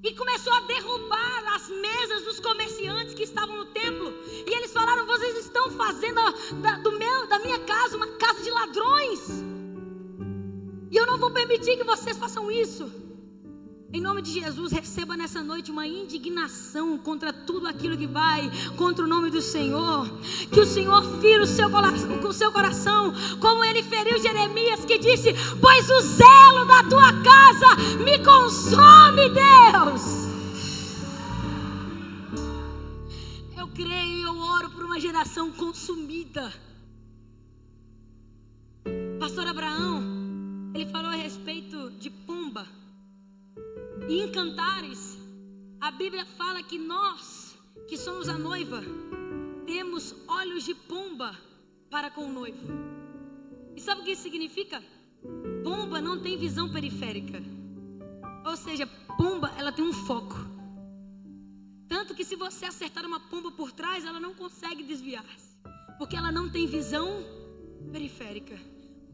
e começou a derrubar as mesas dos comerciantes que estavam no templo. E eles falaram: vocês estão fazendo da minha casa uma casa de ladrões. E eu não vou permitir que vocês façam isso. Em nome de Jesus, receba nessa noite uma indignação contra tudo aquilo que vai contra o nome do Senhor. Que o Senhor fira o seu coração, como ele feriu Jeremias, que disse: pois o zelo da tua casa me consome, Deus. Eu creio e eu oro por uma geração consumida. Pastor Abraão, ele falou a respeito de pomba. E em Cantares, a Bíblia fala que nós, que somos a noiva, temos olhos de pomba para com o noivo. E sabe o que isso significa? Pomba não tem visão periférica. Ou seja, pomba, ela tem um foco. Tanto que se você acertar uma pomba por trás, ela não consegue desviar-se, porque ela não tem visão periférica.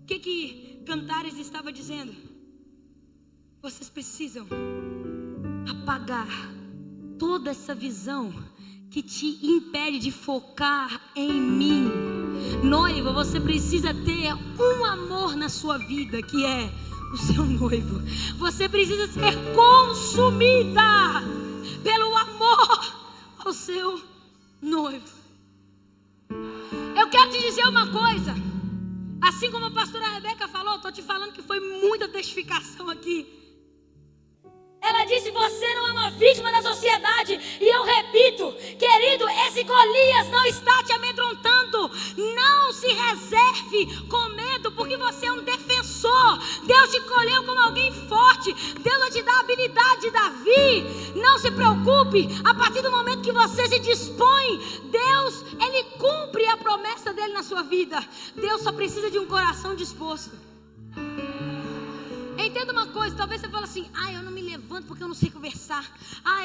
O que Cantares estava dizendo? Vocês precisam apagar toda essa visão que te impede de focar em mim. Noiva, você precisa ter um amor na sua vida, que é o seu noivo. Você precisa ser consumida pelo amor ao seu noivo. Eu quero te dizer uma coisa. Assim como a pastora Rebeca falou, estou te falando que foi muita testificação aqui. Ela disse: você não é uma vítima da sociedade. E eu repito, querido, esse Golias não está te amedrontando. Não se reserve com medo, porque você é um defensor. Deus te escolheu como alguém forte. Deus vai te dar a habilidade de Davi. Não se preocupe, a partir do momento que você se dispõe, Deus, ele cumpre a promessa dele na sua vida. Deus só precisa de um coração disposto. Entenda uma coisa, talvez você fale assim: eu não me levanto porque eu não sei conversar.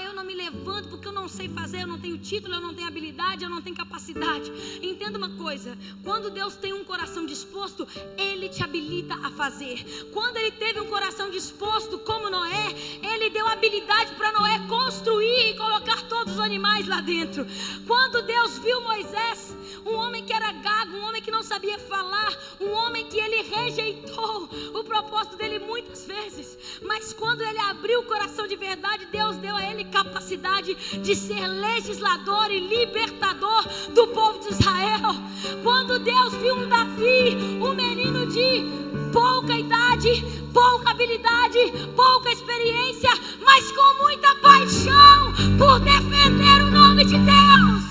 Eu não me levanto porque eu não sei fazer, eu não tenho título, eu não tenho habilidade, eu não tenho capacidade. Entenda uma coisa, quando Deus tem um coração disposto, ele te habilita a fazer. Quando ele teve um coração disposto, como Noé, ele deu habilidade para Noé construir e colocar todos os animais lá dentro. Quando Deus viu Moisés um homem que era gago, um homem que não sabia falar, um homem que ele rejeitou o propósito dele muitas vezes. Mas quando ele abriu o coração de verdade, Deus deu a ele capacidade de ser legislador e libertador do povo de Israel. Quando Deus viu um Davi, um menino de pouca idade, pouca habilidade, pouca experiência, mas com muita paixão por defender o nome de Deus,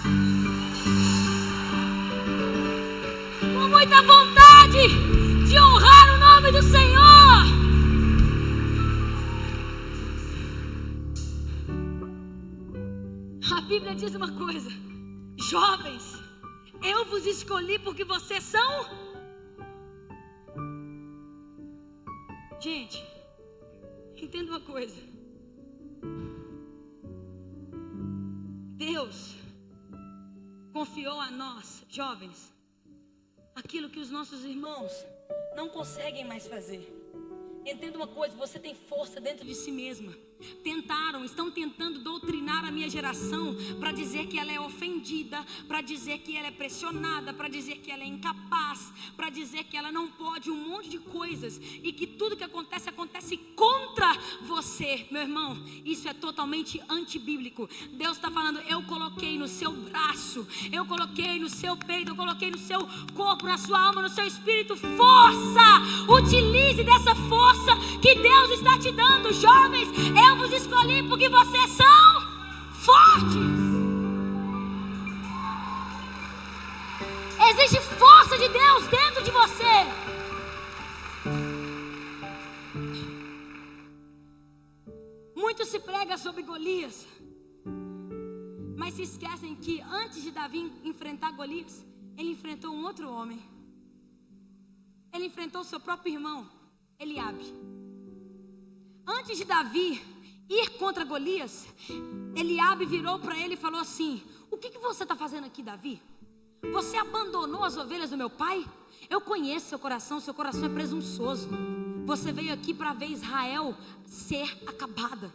com muita vontade de honrar o nome do Senhor. A Bíblia diz uma coisa: jovens, eu vos escolhi porque vocês são... Gente, entenda uma coisa. Deus confiou a nós, jovens, aquilo que os nossos irmãos não conseguem mais fazer. Entenda uma coisa: você tem força dentro de si mesma. Estão tentando doutrinar a minha geração para dizer que ela é ofendida, para dizer que ela é pressionada, para dizer que ela é incapaz, para dizer que ela não pode, um monte de coisas, e que tudo que acontece contra você, meu irmão. Isso é totalmente antibíblico. Deus está falando: eu coloquei no seu braço, eu coloquei no seu peito, eu coloquei no seu corpo, na sua alma, no seu espírito, força. Utilize dessa força que Deus está te dando, jovens. Eu vos escolhi porque vocês são fortes. Existe força de Deus dentro de você. Muito se prega sobre Golias, mas se esquecem que antes de Davi enfrentar Golias, ele enfrentou um outro homem. Ele enfrentou seu próprio irmão, Eliabe. Antes de Davi ir contra Golias, Eliabe virou para ele e falou assim: o que você está fazendo aqui, Davi? Você abandonou as ovelhas do meu pai? Eu conheço seu coração é presunçoso. Você veio aqui para ver Israel ser acabada.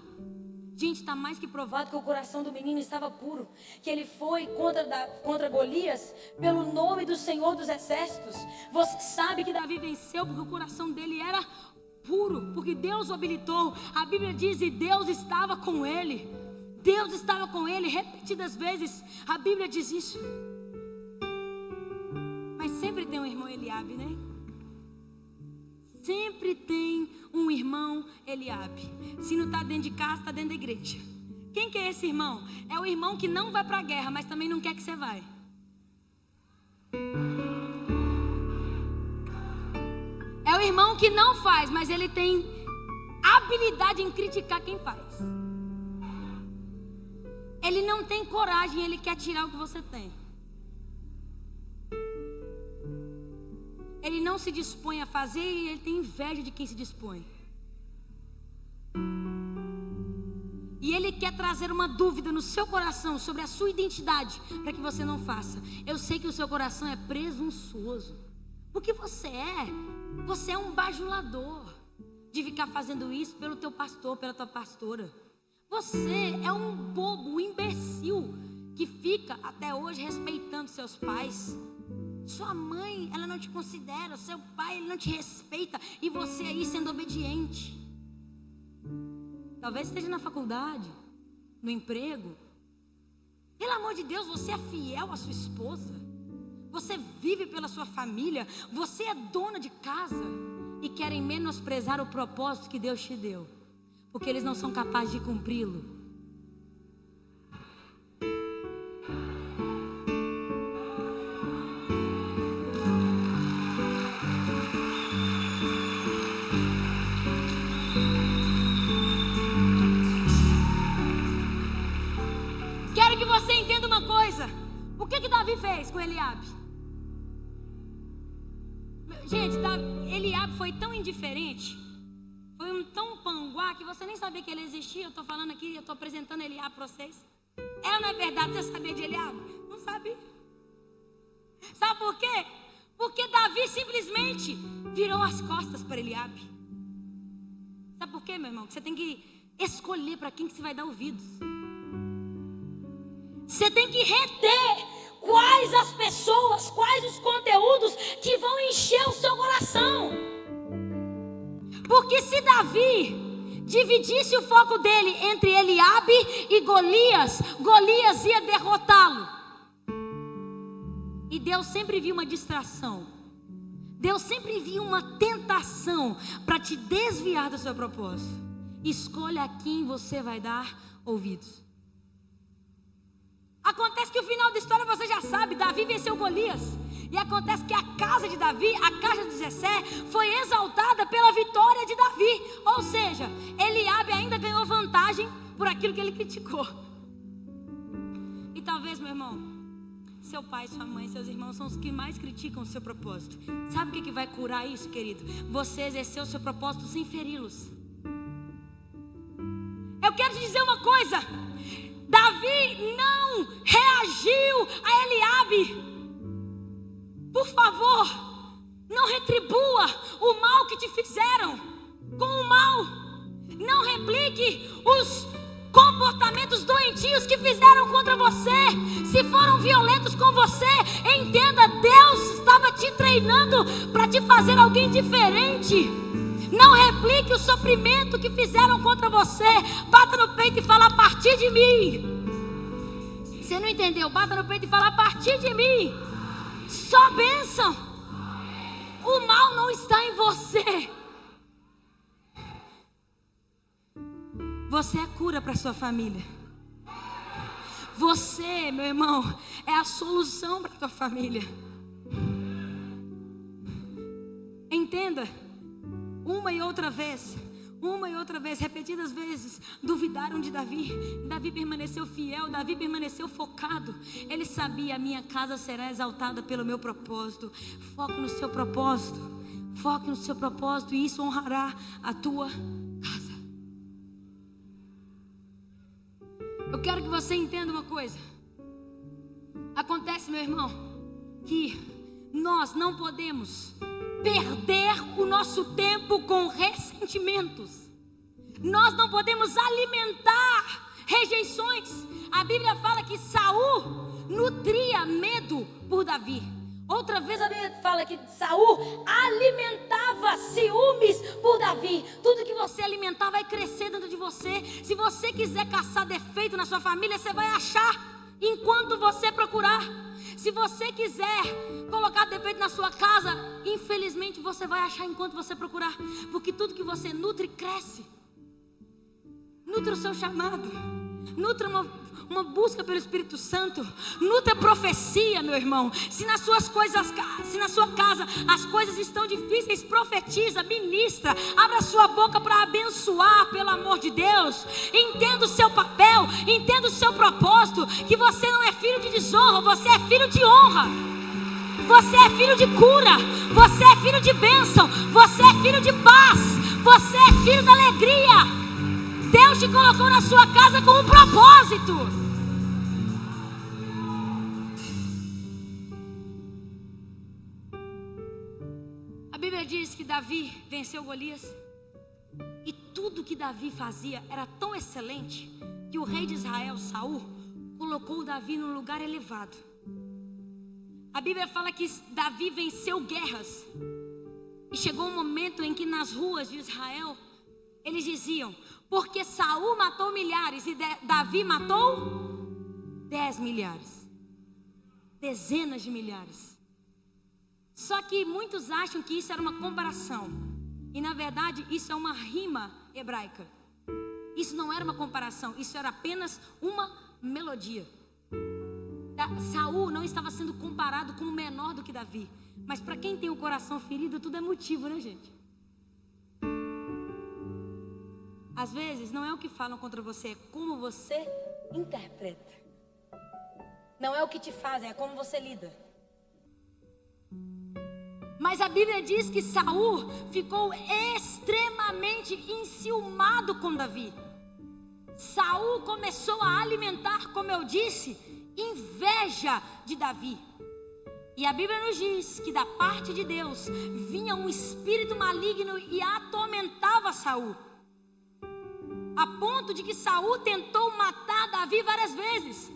Gente, está mais que provado que o coração do menino estava puro, que ele foi contra Golias pelo nome do Senhor dos Exércitos. Você sabe que Davi venceu porque o coração dele era puro, porque Deus o habilitou. A Bíblia diz: e Deus estava com ele. Deus estava com ele repetidas vezes. A Bíblia diz isso. Mas sempre tem um irmão Eliabe, né? Sempre tem um irmão Eliabe. Se não está dentro de casa, está dentro da igreja. Quem que é esse irmão? É o irmão que não vai para a guerra, mas também não quer que você vá. É o irmão que não faz, mas ele tem habilidade em criticar quem faz. Ele não tem coragem, ele quer tirar o que você tem. Ele não se dispõe a fazer e ele tem inveja de quem se dispõe. E ele quer trazer uma dúvida no seu coração sobre a sua identidade, para que você não faça. Eu sei que o seu coração é presunçoso, porque você é um bajulador de ficar fazendo isso pelo teu pastor, pela tua pastora. Você é um bobo, um imbecil que fica até hoje respeitando seus pais. Sua mãe, ela não te considera, seu pai, ele não te respeita, e você aí sendo obediente. Talvez esteja na faculdade, no emprego. Pelo amor de Deus, você é fiel à sua esposa. Você vive pela sua família. Você é dona de casa. E querem menosprezar o propósito que Deus te deu, porque eles não são capazes de cumpri-lo. Quero que você entenda uma coisa. O que Davi fez com Eliabe? Gente, Eliabe foi tão indiferente, foi tão panguá, que você nem sabia que ele existia. Eu estou falando aqui, eu estou apresentando Eliabe para vocês. É ou não é verdade você saber de Eliabe? Não sabia. Sabe por quê? Porque Davi simplesmente virou as costas para Eliabe. Sabe por quê, meu irmão? Que você tem que escolher para quem que você vai dar ouvidos. Você tem que reter quais as pessoas, quais os conteúdos que vão encher o seu coração. Porque se Davi dividisse o foco dele entre Eliabe e Golias, Golias ia derrotá-lo. E Deus sempre viu uma distração. Deus sempre viu uma tentação para te desviar do seu propósito. Escolha a quem você vai dar ouvidos. Acontece que o final da história você já sabe. Davi venceu Golias. E acontece que a casa de Davi, a casa de Jessé, foi exaltada pela vitória de Davi. Ou seja, Eliabe ainda ganhou vantagem por aquilo que ele criticou. E talvez, meu irmão, seu pai, sua mãe, seus irmãos são os que mais criticam o seu propósito. Sabe o que vai curar isso, querido? Você exercer o seu propósito sem feri-los. Eu quero te dizer uma coisa. Davi não reagiu a Eliabe. Por favor, não retribua o mal que te fizeram com o mal. Não replique os comportamentos doentios que fizeram contra você. Se foram violentos com você, entenda, Deus estava te treinando para te fazer alguém diferente. Não replique o sofrimento que fizeram contra você. Bata no peito e fala: a partir de mim. Você não entendeu? Bata no peito e fala: a partir de mim só bênção. O mal não está em você. Você é cura para sua família. Você, meu irmão, é a solução para tua família. Entenda. Uma e outra vez, repetidas vezes, duvidaram de Davi. Davi permaneceu fiel, Davi permaneceu focado. Ele sabia: a minha casa será exaltada pelo meu propósito. Foque no seu propósito. Foque no seu propósito e isso honrará a tua casa. Eu quero que você entenda uma coisa. Acontece, meu irmão, que nós não podemos perder o nosso tempo com ressentimentos. Nós não podemos alimentar rejeições. A Bíblia fala que Saul nutria medo por Davi. Outra vez a Bíblia fala que Saul alimentava ciúmes por Davi. Tudo que você alimentar vai crescer dentro de você. Se você quiser caçar defeito na sua família, você vai achar enquanto você procurar. Se você quiser colocar defeito na sua casa, infelizmente você vai achar enquanto você procurar. Porque tudo que você nutre, cresce. Nutra o seu chamado. Nutra uma busca pelo Espírito Santo. Nutra profecia, meu irmão. Se na sua casa as coisas estão difíceis, profetiza, ministra. Abra sua boca para abençoar, pelo amor de Deus. Entenda o seu papel, entenda o seu propósito. Que você não é filho de desonra, você é filho de honra. Você é filho de cura. Você é filho de bênção. Você é filho de paz. Você é filho da alegria. Deus te colocou na sua casa com um propósito. A Bíblia diz que Davi venceu Golias. E tudo que Davi fazia era tão excelente que o rei de Israel, Saul, colocou Davi num lugar elevado. A Bíblia fala que Davi venceu guerras. E chegou um momento em que nas ruas de Israel eles diziam: porque Saul matou milhares e Davi matou 10 milhares. Dezenas de milhares. Só que muitos acham que isso era uma comparação. E na verdade isso é uma rima hebraica. Isso não era uma comparação, isso era apenas uma melodia. Saul não estava sendo comparado com o menor do que Davi. Mas para quem tem o coração ferido, tudo é motivo, né, gente? Às vezes não é o que falam contra você, é como você interpreta. Não é o que te fazem, é como você lida. Mas a Bíblia diz que Saul ficou extremamente enciumado com Davi. Saul começou a alimentar, como eu disse, inveja de Davi. E a Bíblia nos diz que da parte de Deus vinha um espírito maligno e atormentava Saul. A ponto de que Saul tentou matar Davi várias vezes.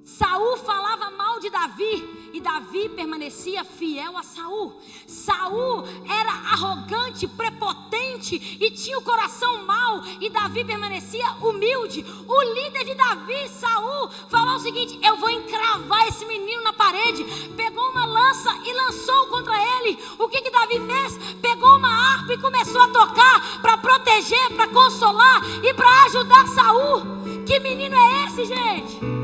Saul falava mal de Davi e Davi permanecia fiel a Saul. Saul era arrogante, prepotente e tinha o coração mau, e Davi permanecia humilde. O líder de Davi, Saul, falou o seguinte: eu vou encravar esse menino na parede. Pegou uma lança e lançou contra ele. O que Davi fez? Pegou uma harpa e começou a tocar para proteger, para consolar e para ajudar Saul. Que menino é esse, gente?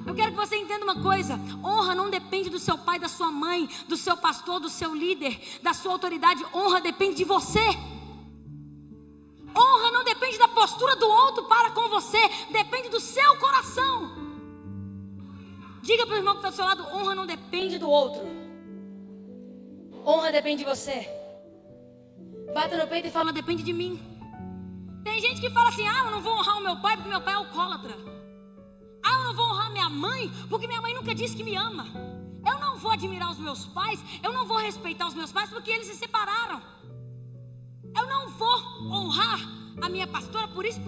Eu quero que você entenda uma coisa: honra não depende do seu pai, da sua mãe, do seu pastor, do seu líder, da sua autoridade. Honra depende de você. Honra não depende da postura do outro para com você, depende do seu coração. Diga para o irmão que está do seu lado: honra não depende do outro, honra depende de você. Bata no peito e fala: depende de mim. Tem gente que fala assim: eu não vou honrar o meu pai porque meu pai é alcoólatra. Eu não vou honrar minha mãe porque minha mãe nunca disse que me ama. Eu não vou admirar os meus pais, eu não vou respeitar os meus pais porque eles se separaram. Eu não vou honrar a minha pastora por isso.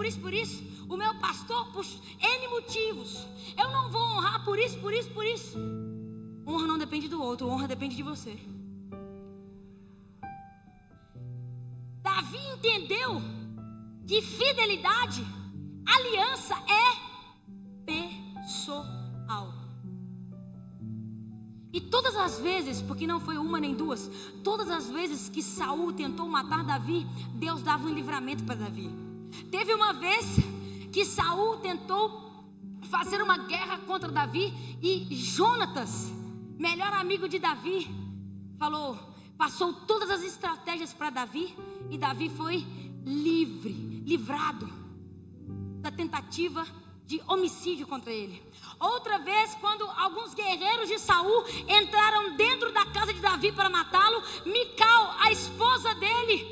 O meu pastor por N motivos. Eu não vou honrar por isso. Honra não depende do outro, honra depende de você. Davi entendeu que fidelidade, aliança é pessoal. E todas as vezes, porque não foi uma nem duas, todas as vezes que Saul tentou matar Davi, Deus dava um livramento para Davi. Teve uma vez que Saul tentou fazer uma guerra contra Davi e Jonatas, melhor amigo de Davi, passou todas as estratégias para Davi, e Davi foi livrado da tentativa de homicídio contra ele. Outra vez, quando alguns guerreiros de Saul entraram dentro da casa de Davi para matá-lo, Mical, a esposa dele,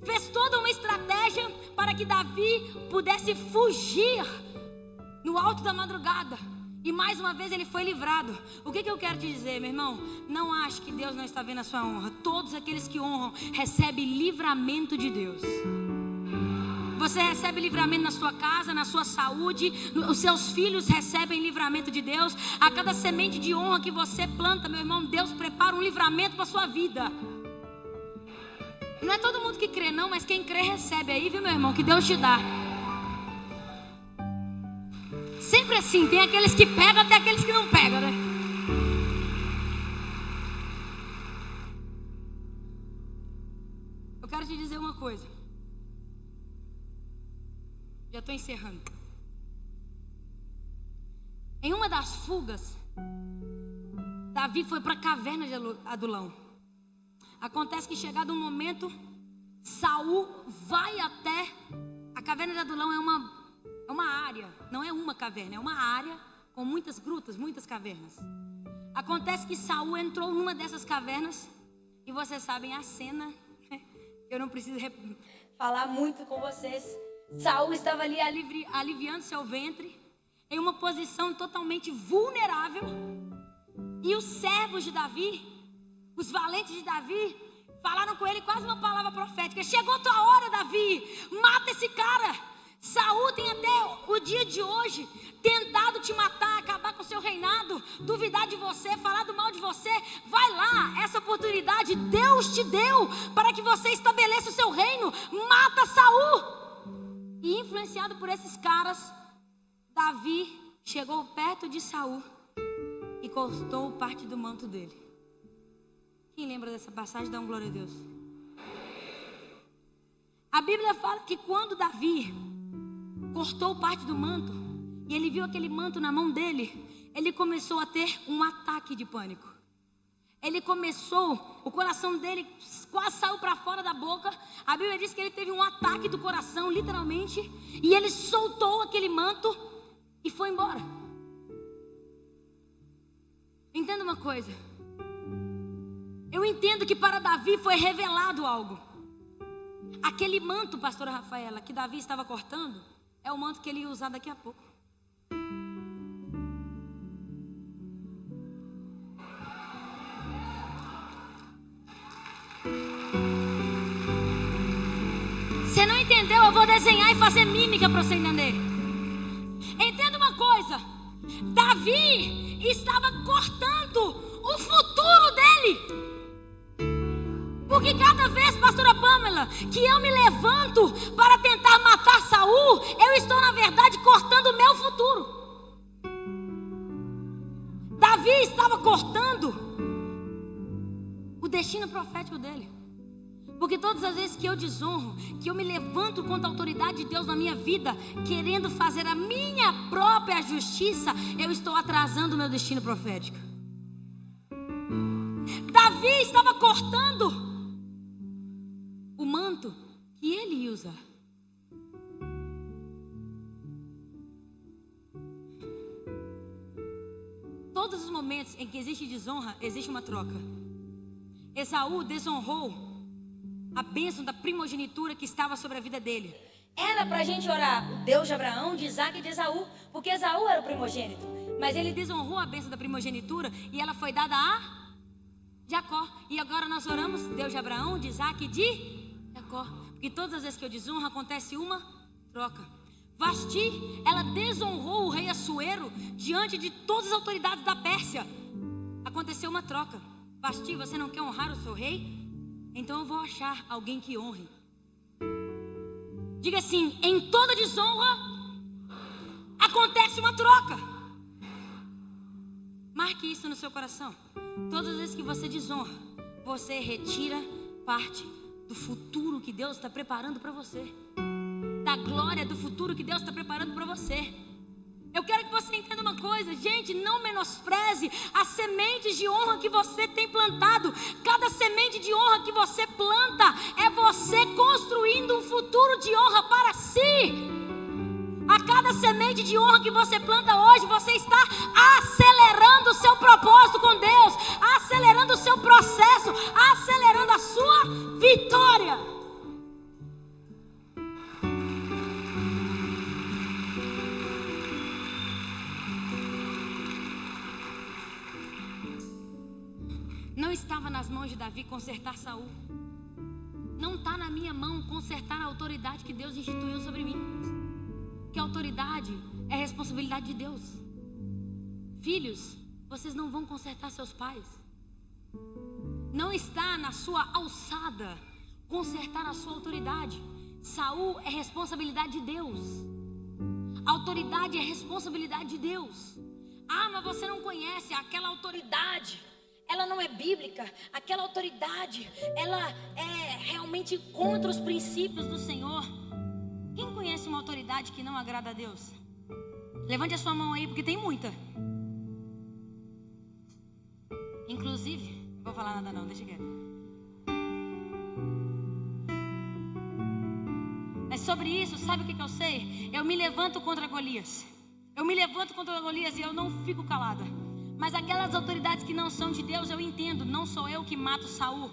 fez toda uma estratégia para que Davi pudesse fugir no alto da madrugada. E mais uma vez ele foi livrado. O que eu quero te dizer, meu irmão? Não ache que Deus não está vendo a sua honra. Todos aqueles que honram recebem livramento de Deus. Você recebe livramento na sua casa, na sua saúde. Os seus filhos recebem livramento de Deus. A cada semente de honra que você planta, meu irmão, Deus prepara um livramento para a sua vida. Não é todo mundo que crê não, mas quem crê recebe aí, viu, meu irmão? Que Deus te dá. Sempre assim, tem aqueles que pegam até aqueles que não pegam, né? Eu quero te dizer uma coisa. Já estou encerrando. Em uma das fugas, Davi foi para a caverna de Adulão. Acontece que chegado um momento, Saul vai até a caverna de Adulão. É uma área, não é uma caverna, é uma área com muitas grutas, muitas cavernas. Acontece que Saul entrou numa dessas cavernas, e vocês sabem a cena. Eu não preciso falar muito com vocês. Saul estava ali aliviando seu ventre, em uma posição totalmente vulnerável. E os servos de Davi, os valentes de Davi, falaram com ele quase uma palavra profética: chegou tua hora, Davi, mata esse cara. Saul tem até o dia de hoje tentado te matar, acabar com o seu reinado, duvidar de você, falar do mal de você. Vai lá, essa oportunidade Deus te deu para que você estabeleça o seu reino. Mata Saul. E influenciado por esses caras, Davi chegou perto de Saul e cortou parte do manto dele. Quem lembra dessa passagem? Dá um glória a Deus. A Bíblia fala que quando Davi cortou parte do manto e ele viu aquele manto na mão dele, ele começou a ter um ataque de pânico. O coração dele quase saiu para fora da boca. A Bíblia diz que ele teve um ataque do coração, literalmente, e ele soltou aquele manto e foi embora. Entenda uma coisa. Eu entendo que para Davi foi revelado algo. Aquele manto, pastora Rafaela, que Davi estava cortando, é o manto que ele ia usar daqui a pouco. Você não entendeu? Eu vou desenhar e fazer mímica para você entender. Entenda uma coisa. Davi estava cortando o futuro dele. Porque cada vez, pastora Pamela, que eu me levanto para tentar matar Saul, eu estou na verdade cortando o meu futuro. Davi estava cortando o destino profético dele. Porque todas as vezes que eu desonro, que eu me levanto contra a autoridade de Deus na minha vida, querendo fazer a minha própria justiça, eu estou atrasando o meu destino profético. Davi estava cortando o manto que ele ia usar. Todos os momentos em que existe desonra, existe uma troca. Esaú desonrou a bênção da primogenitura que estava sobre a vida dele. Era pra gente orar o Deus de Abraão, de Isaac e de Esaú, porque Esaú era o primogênito. Mas ele desonrou a bênção da primogenitura e ela foi dada a Jacó. E agora nós oramos Deus de Abraão, de Isaac e de Jacó. Porque todas as vezes que eu desonro, acontece uma troca. Vasti, ela desonrou o rei Assuero diante de todas as autoridades da Pérsia. Aconteceu uma troca. Vasti, você não quer honrar o seu rei? Então eu vou achar alguém que honre. Diga assim: em toda desonra acontece uma troca. Marque isso no seu coração. Todas as vezes que você desonra, você retira parte do futuro que Deus está preparando para você, da glória do futuro que Deus está preparando para você. Eu quero que você entenda uma coisa, gente, não menospreze as sementes de honra que você tem plantado. Cada semente de honra que você planta é você construindo um futuro de honra para si. A cada semente de honra que você planta hoje, você está acelerando o seu propósito com Deus, acelerando o seu processo, acelerando a sua vitória. Não estava nas mãos de Davi consertar Saul. Não está na minha mão consertar a autoridade que Deus instituiu sobre mim. Que a autoridade é responsabilidade de Deus. Filhos, vocês não vão consertar seus pais. Não está na sua alçada consertar a sua autoridade. Saul é responsabilidade de Deus. A autoridade é responsabilidade de Deus. Ah, mas você não conhece aquela autoridade. Ela não é bíblica. Aquela autoridade, ela é realmente contra os princípios do Senhor. Quem conhece uma autoridade que não agrada a Deus? Levante a sua mão aí, porque tem muita. Inclusive, não vou falar nada não, deixa quieto. Mas sobre isso, sabe o que eu sei? Eu me levanto contra Golias. Eu me levanto contra Golias e eu não fico calada. Mas aquelas autoridades que não são de Deus, eu entendo. Não sou eu que mato Saul.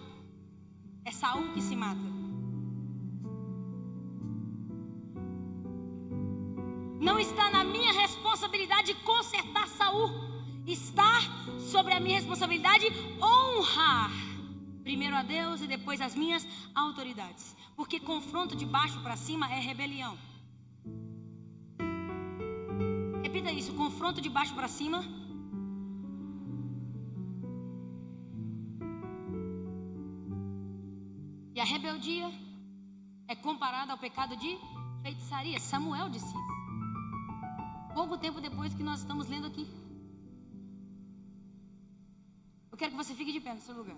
É Saul que se mata. Não está na minha responsabilidade consertar Saul. Está sobre a minha responsabilidade honrar primeiro a Deus e depois as minhas autoridades. Porque confronto de baixo para cima é rebelião. Repita isso: confronto de baixo para cima e a rebeldia é comparada ao pecado de feitiçaria. Samuel disse isso. Pouco tempo depois que nós estamos lendo aqui. Eu quero que você fique de pé no seu lugar.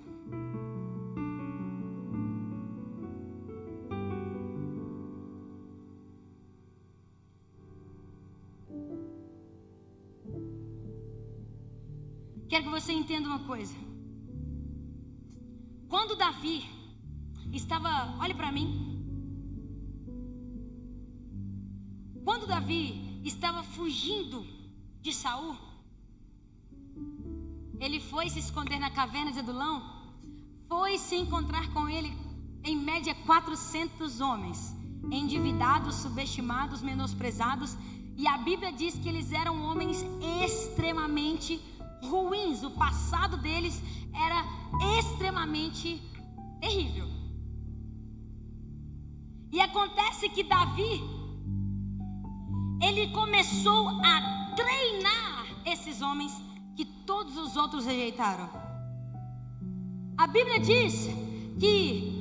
Quero que você entenda uma coisa. Quando Davi estava, olhe para mim. Quando Davi estava fugindo de Saul, ele foi se esconder na caverna de Adulão, foi se encontrar com ele, em média 400 homens, endividados, subestimados, menosprezados, e a Bíblia diz que eles eram homens extremamente ruins. O passado deles era extremamente terrível. E acontece que Davi, ele começou a treinar esses homens que todos os outros rejeitaram. A Bíblia diz que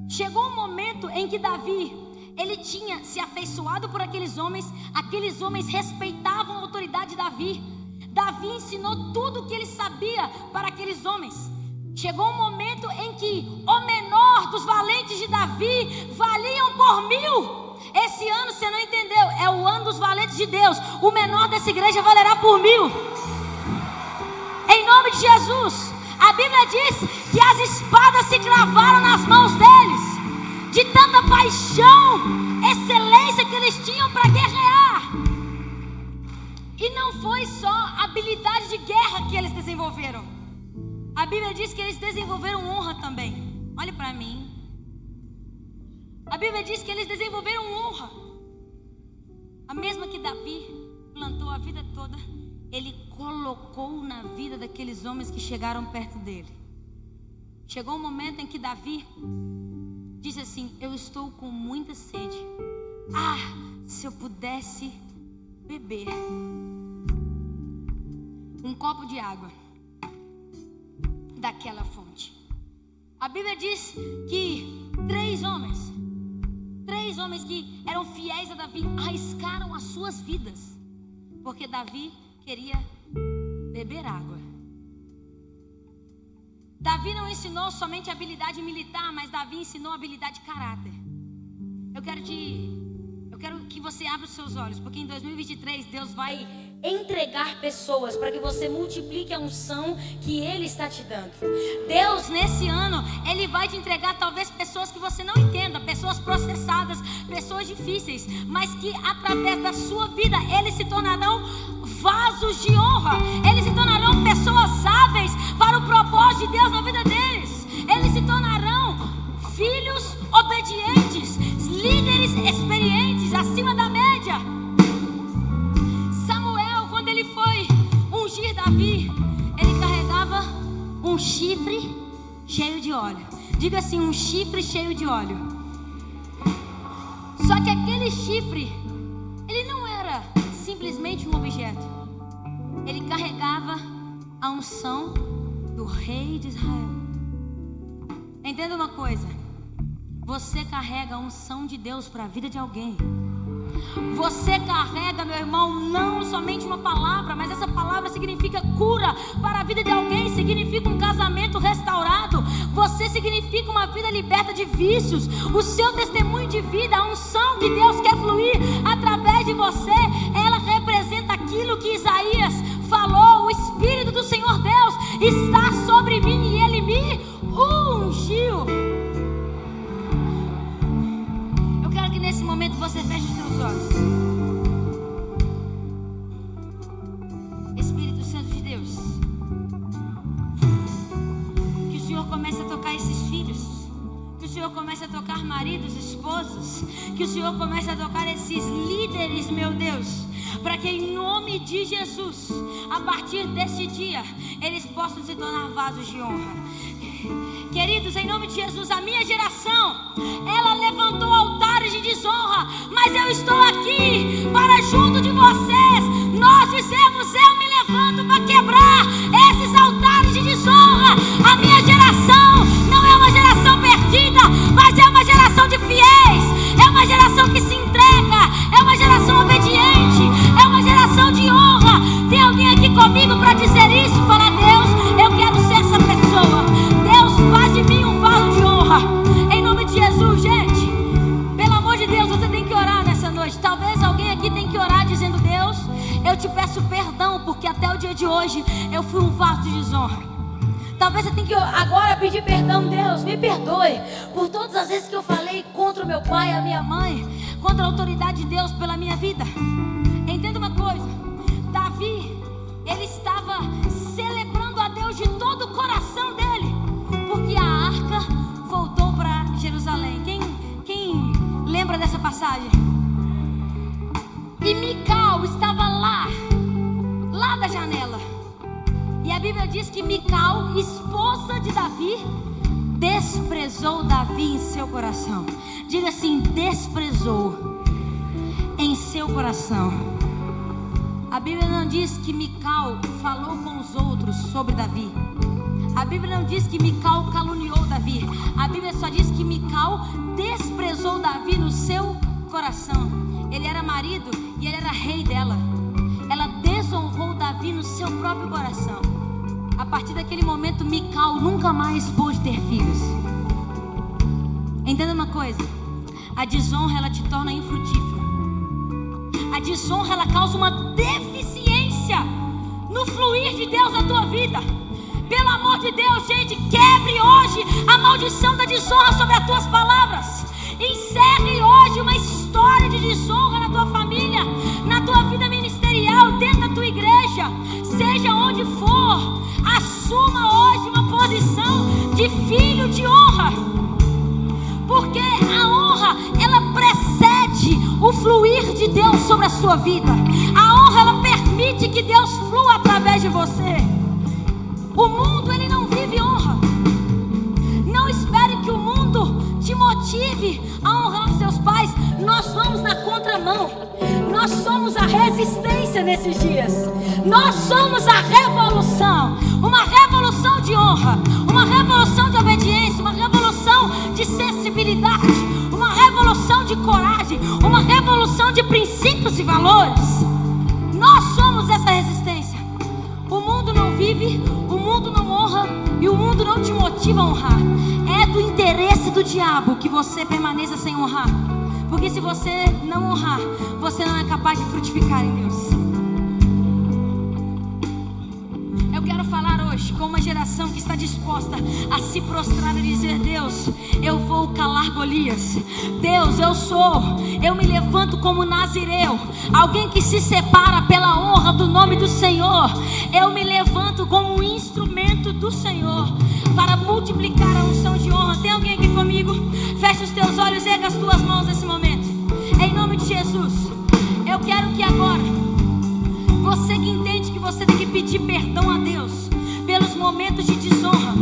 chegou um momento em que Davi, ele tinha se afeiçoado por aqueles homens respeitavam a autoridade de Davi. Davi ensinou tudo o que ele sabia para aqueles homens. Chegou um momento em que o menor dos valentes de Davi valiam por 1000. Esse ano, você não entendeu, é o ano dos valentes de Deus. O menor dessa igreja valerá por 1000. Em nome de Jesus. A Bíblia diz que as espadas se cravaram nas mãos deles, de tanta paixão, excelência que eles tinham para guerrear. E não foi só habilidade de guerra que eles desenvolveram. A Bíblia diz que eles desenvolveram honra também. Olhe para mim. A Bíblia diz que eles desenvolveram honra. A mesma que Davi plantou a vida toda, ele colocou na vida daqueles homens que chegaram perto dele. Chegou um momento em que Davi disse assim: eu estou com muita sede. Se eu pudesse beber um copo de água daquela fonte. A Bíblia diz que 3 homens que eram fiéis a Davi arriscaram as suas vidas, porque Davi queria beber água. Davi não ensinou somente habilidade militar, mas Davi ensinou habilidade de caráter. Eu quero que você abra os seus olhos, porque em 2023 Deus vai entregar pessoas para que você multiplique a unção que Ele está te dando. Deus, nesse ano, Ele vai te entregar talvez pessoas que você não entenda, pessoas processadas, pessoas difíceis, mas que através da sua vida eles se tornarão vasos de honra. Eles se tornarão pessoas hábeis para o propósito de Deus na vida deles. Eles se tornarão filhos obedientes, líderes experientes, acima da média. Samuel, quando ele foi ungir Davi, ele carregava um chifre cheio de óleo. Diga assim: um chifre cheio de óleo. Só que aquele chifre, ele não era simplesmente um objeto. Ele carregava a unção do rei de Israel. Entenda uma coisa: você carrega a unção de Deus para a vida de alguém. Você carrega, meu irmão, não somente uma palavra, mas essa palavra significa cura para a vida de alguém, significa um casamento restaurado. Você significa uma vida liberta de vícios. O seu testemunho de vida, a unção que Deus quer fluir através de você, ela representa aquilo que Isaías falou: o Espírito do Senhor Deus está sobre mim e Ele me ungiu. Eu quero que nesse momento você feche os seus olhos. Espírito Santo de Deus, que o Senhor comece a tocar esses filhos, que o Senhor comece a tocar maridos, esposos, que o Senhor comece a tocar esses líderes, meu Deus, para que em nome de Jesus, a partir deste dia, eles possam se tornar vasos de honra. Queridos, em nome de Jesus, a minha geração, ela levantou altares de desonra, mas eu estou aqui para junto de vocês, nós dizemos: eu me levanto para quebrar esses altares de desonra. A minha geração não é uma geração perdida, mas é uma geração de fiéis, é uma geração que se entrega, é uma geração obediente, é uma geração de honra. Tem alguém aqui comigo para dizer isso? Fala: Deus, eu quero ser essa pessoa. Deus, faz de mim um vaso de honra. Em nome de Jesus, gente, pelo amor de Deus, você tem que orar nessa noite. Talvez alguém aqui tenha que orar dizendo: Deus, eu te peço perdão, porque até o dia de hoje eu fui um vaso de desonra. Talvez você tenha que agora pedir perdão. Deus, me perdoe por todas as vezes que eu falei contra o meu pai, a minha mãe, contra a autoridade de Deus pela minha vida. Entenda uma coisa: Davi, ele estava celebrando a Deus de todo o coração dele, porque a arca voltou para Jerusalém. Quem lembra dessa passagem? E Mical estava lá da janela. E a Bíblia diz que Mical, esposa de Davi, desprezou Davi em seu coração. Diga assim: desprezou em seu coração. A Bíblia não diz que Mical falou com os outros sobre Davi. A Bíblia não diz que Mical caluniou Davi. A Bíblia só diz que Mical desprezou Davi no seu coração. Ele era marido e ele era rei dela. Ela desonrou Davi no seu próprio coração. A partir daquele momento, Mical nunca mais pôde ter filhos. Entenda uma coisa: a desonra, ela te torna infrutífero. A desonra, ela causa uma deficiência no fluir de Deus na tua vida. Pelo amor de Deus, gente, quebre hoje a maldição da desonra sobre as tuas palavras. Encerre hoje uma história de desonra na tua família, na tua vida ministerial, dentro da tua igreja, seja onde for. Assuma hoje uma posição de filho de honra, porque a honra, ela precede o fluir de Deus sobre a sua vida. A honra, ela permite que Deus flua através de você. O mundo, ele não vive honra. Não espere que o mundo te motive a honrar os seus pais. Nós vamos na contramão. Nós somos a resistência nesses dias. Nós somos a revolução. Uma revolução de honra, uma revolução de obediência, uma revolução de sensibilidade, uma revolução de coragem, uma revolução de princípios e valores. Nós somos essa resistência. O mundo não vive, o mundo não honra e o mundo não te motiva a honrar. É do interesse do diabo que você permaneça sem honrar, porque se você não honrar, você não é capaz de frutificar em Deus. Eu quero falar hoje com uma geração que está disposta a se prostrar e dizer: Deus, eu vou calar Golias. Deus, eu me levanto como nazireu, alguém que se separa pela honra do nome do Senhor. Eu me levanto como um instrumento do Senhor para multiplicar a unção de honra. Tem alguém aqui comigo? Feche os teus olhos e erga as tuas mãos nesse momento. Em nome de Jesus, eu quero que agora, você que entende que você tem que pedir perdão a Deus pelos momentos de desonra.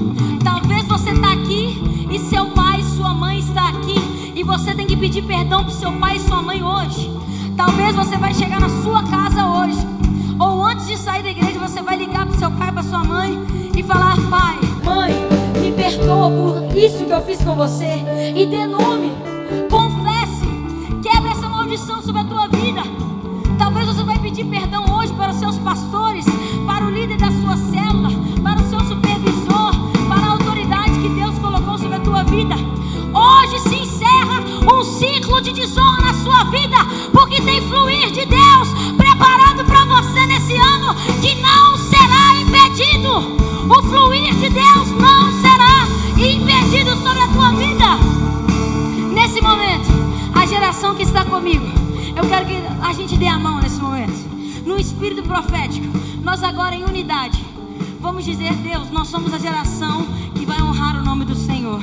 Talvez você está aqui e seu pai e sua mãe está aqui, e você tem que pedir perdão para seu pai e sua mãe hoje. Talvez você vai chegar na sua casa hoje, ou antes de sair da igreja, você vai ligar para seu pai e para sua mãe e falar: pai, mãe, me perdoa por isso que eu fiz com você. E dê nome, confesse, quebre essa maldição sobre a tua vida. Talvez você vai pedir perdão hoje para os seus pastores, para o líder da sua célula, para o seu supervisor, para a autoridade que Deus colocou sobre a tua vida. Hoje se encerra um ciclo de desonra na sua vida, porque tem fluir de Deus preparado para você nesse ano, que não será impedido. O fluir de Deus não será impedido sobre a tua vida. Nesse momento, a geração que está comigo, eu quero que a gente dê a mão nesse momento, no espírito profético. Nós agora em unidade vamos dizer: Deus, nós somos a geração que vai honrar o nome do Senhor.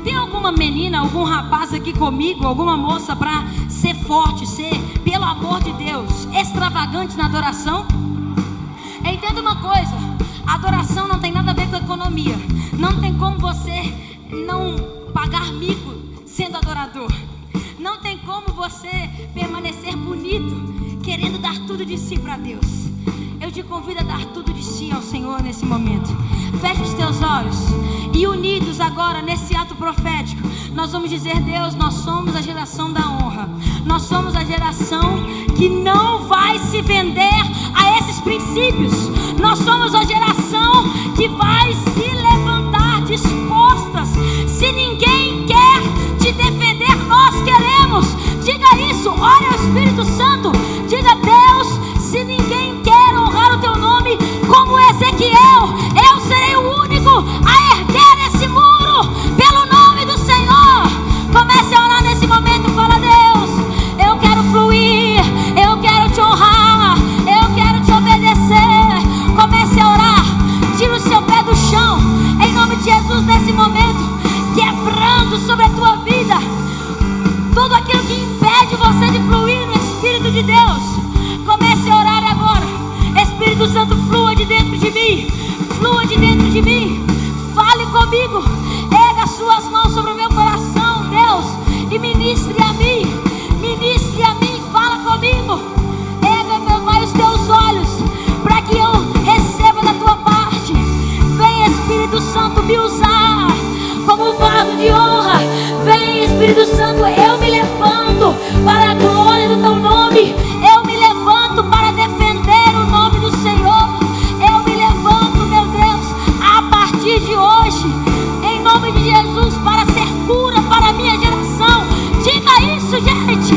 Tem alguma menina, algum rapaz aqui comigo, alguma moça para ser forte, ser, pelo amor de Deus, extravagante na adoração? Entenda uma coisa: a adoração não tem nada a ver com economia. Não tem como você não pagar mico sendo adorador. Não tem como você permanecer bonito querendo dar tudo de si para Deus. Eu te convido a dar tudo de si ao Senhor nesse momento. Feche os teus olhos e, unidos agora nesse ato profético, nós vamos dizer: Deus, nós somos a geração da honra. Nós somos a geração que não vai se vender a esses princípios. Nós somos a geração que vai se levantar dispostas. Se ninguém quer te defender, nós queremos. Diga isso, ore ao Espírito Santo. Diga: Deus, se ninguém quer honrar o teu nome, como Ezequiel, eu serei o único a erguer esse muro pelo nome do Senhor. Comece a orar nesse momento. Fala: Deus, eu quero fluir, eu quero te honrar, eu quero te obedecer. Comece a orar. Tira o seu pé do chão Santo me usar como vaso de honra. Vem, Espírito Santo, eu me levanto para a glória do teu nome. Eu me levanto para defender o nome do Senhor. Eu me levanto, meu Deus, a partir de hoje, em nome de Jesus, para ser cura para a minha geração. Diga isso, gente.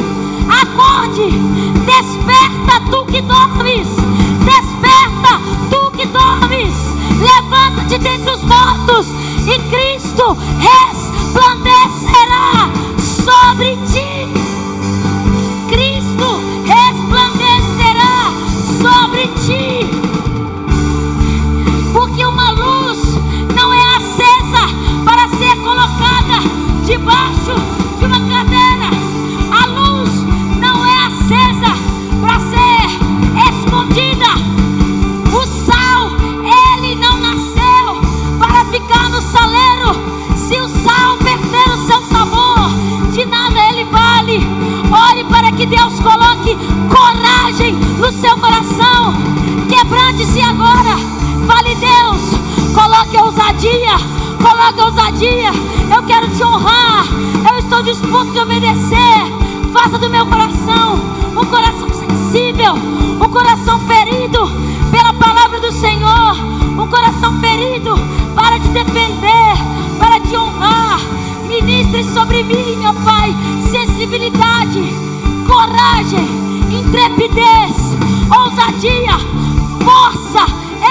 Acorde, desperta tu que dormes. Desperta tu que dormes. Levanta-te dentre os mortos e Cristo resplandecerá sobre ti. Cristo resplandecerá sobre ti. Porque uma luz não é acesa para ser colocada debaixo de uma cadeira. A luz não é acesa para ser escondida. O sal, ele não nasceu para ficar no saleiro. Se o sal perder o seu sabor, de nada ele vale. Ore para que Deus coloque coragem no seu coração. Quebrante-se agora. Fale, Deus, coloque ousadia. Coloque ousadia. Eu quero te honrar. Eu estou disposto a obedecer. Faça do meu coração um coração sensível, um coração ferido pela palavra do Senhor, um coração ferido para te defender, para te honrar. Ministre sobre mim, meu Pai, sensibilidade, coragem, intrepidez, ousadia, força,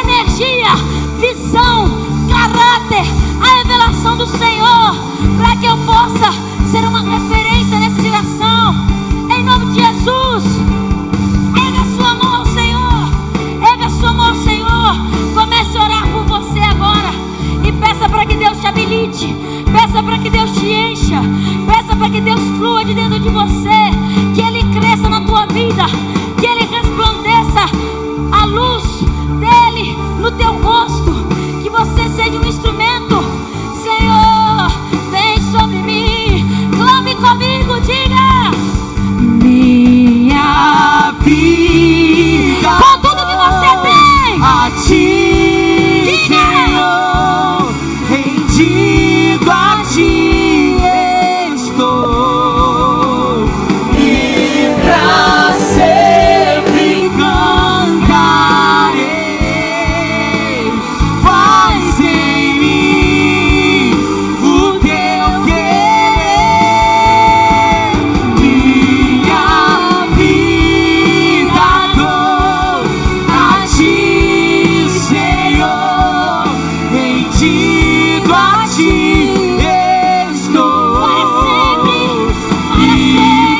energia, visão, caráter, a revelação do Senhor, para que eu possa ser uma referência nessa geração. Em nome de Jesus, erga a sua mão ao Senhor, erga a sua mão ao Senhor. Comece a orar por você agora e peça para que Deus te habilite, peça para que Deus te encha, peça para que Deus flua de dentro de você, que Ele cresça na tua vida, que Ele resplandeça a luz dEle no teu rosto, que você seja um instrumento. Senhor, vem sobre mim, clame comigo, diga: minha vida com tudo que você tem, a ti, diga: Senhor, rendido a ti estou, e pra sempre cantarei. Faz em mim o teu querer, minha vida dou a ti, Senhor, rendido a ti estou, e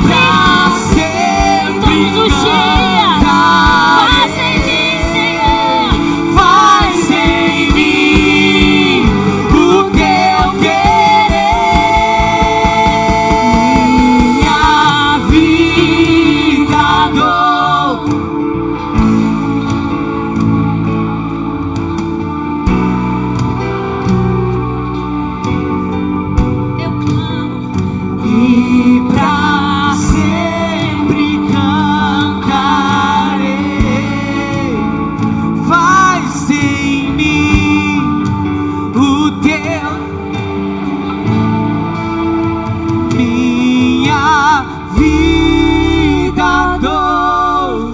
pra sempre todos os dias, faz em mim, Senhor. faz em mim o teu querer, minha vida dou. Eu clamo, E pra sempre cantarei. Faz em mim o teu, minha vida dou.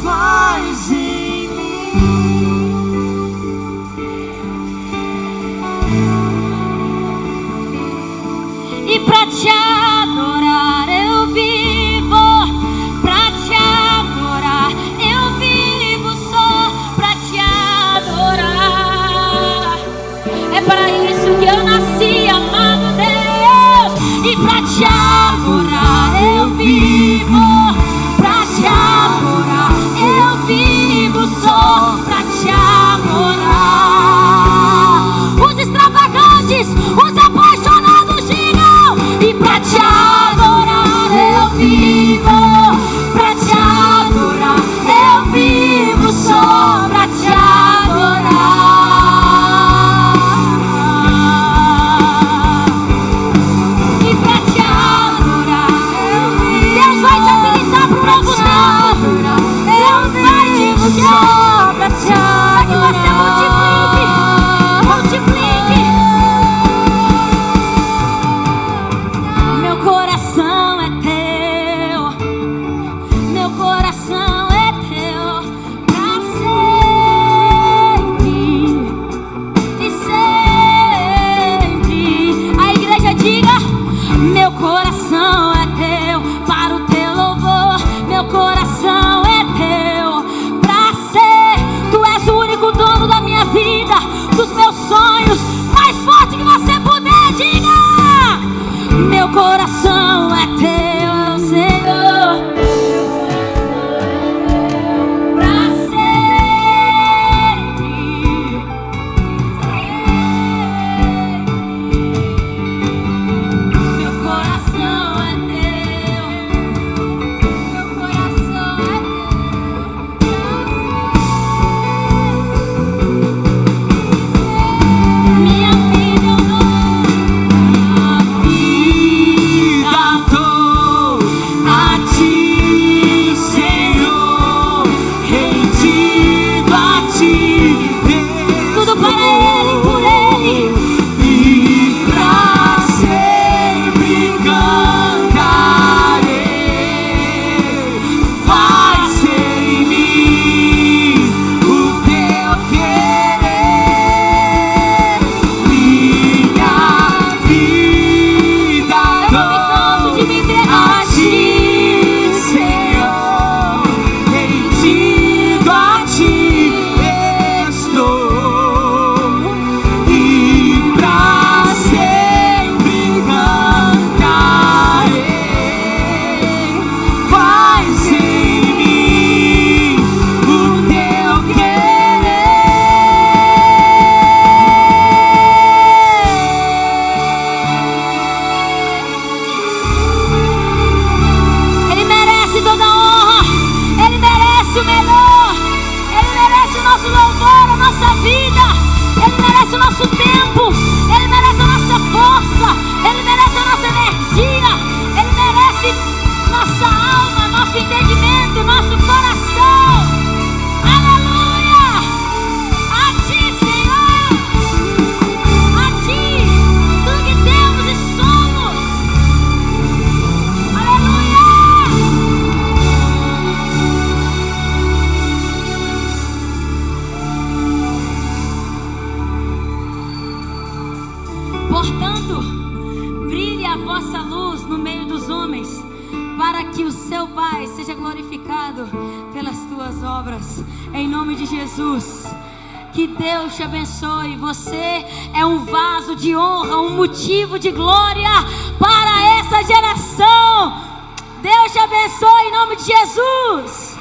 Faz em mim e pra te adorar eu vivo, pra te adorar eu vivo, só pra te adorar. É para isso que eu nasci, amado Deus, e pra te adorar eu vivo, pra te adorar eu vivo, só pra te adorar. Os extravagantes, os apaixonados digam: e pra te adorar eu vivo, pra te adorar eu vivo, só pra te adorar. vida, dos meus sonhos. Mais forte que você puder, diga: meu coração é teu, Senhor. Portanto, brilhe a vossa luz no meio dos homens, para que o seu Pai seja glorificado pelas tuas obras. Em nome de Jesus, que Deus te abençoe. Você é um vaso de honra, um motivo de glória para essa geração. Deus te abençoe em nome de Jesus.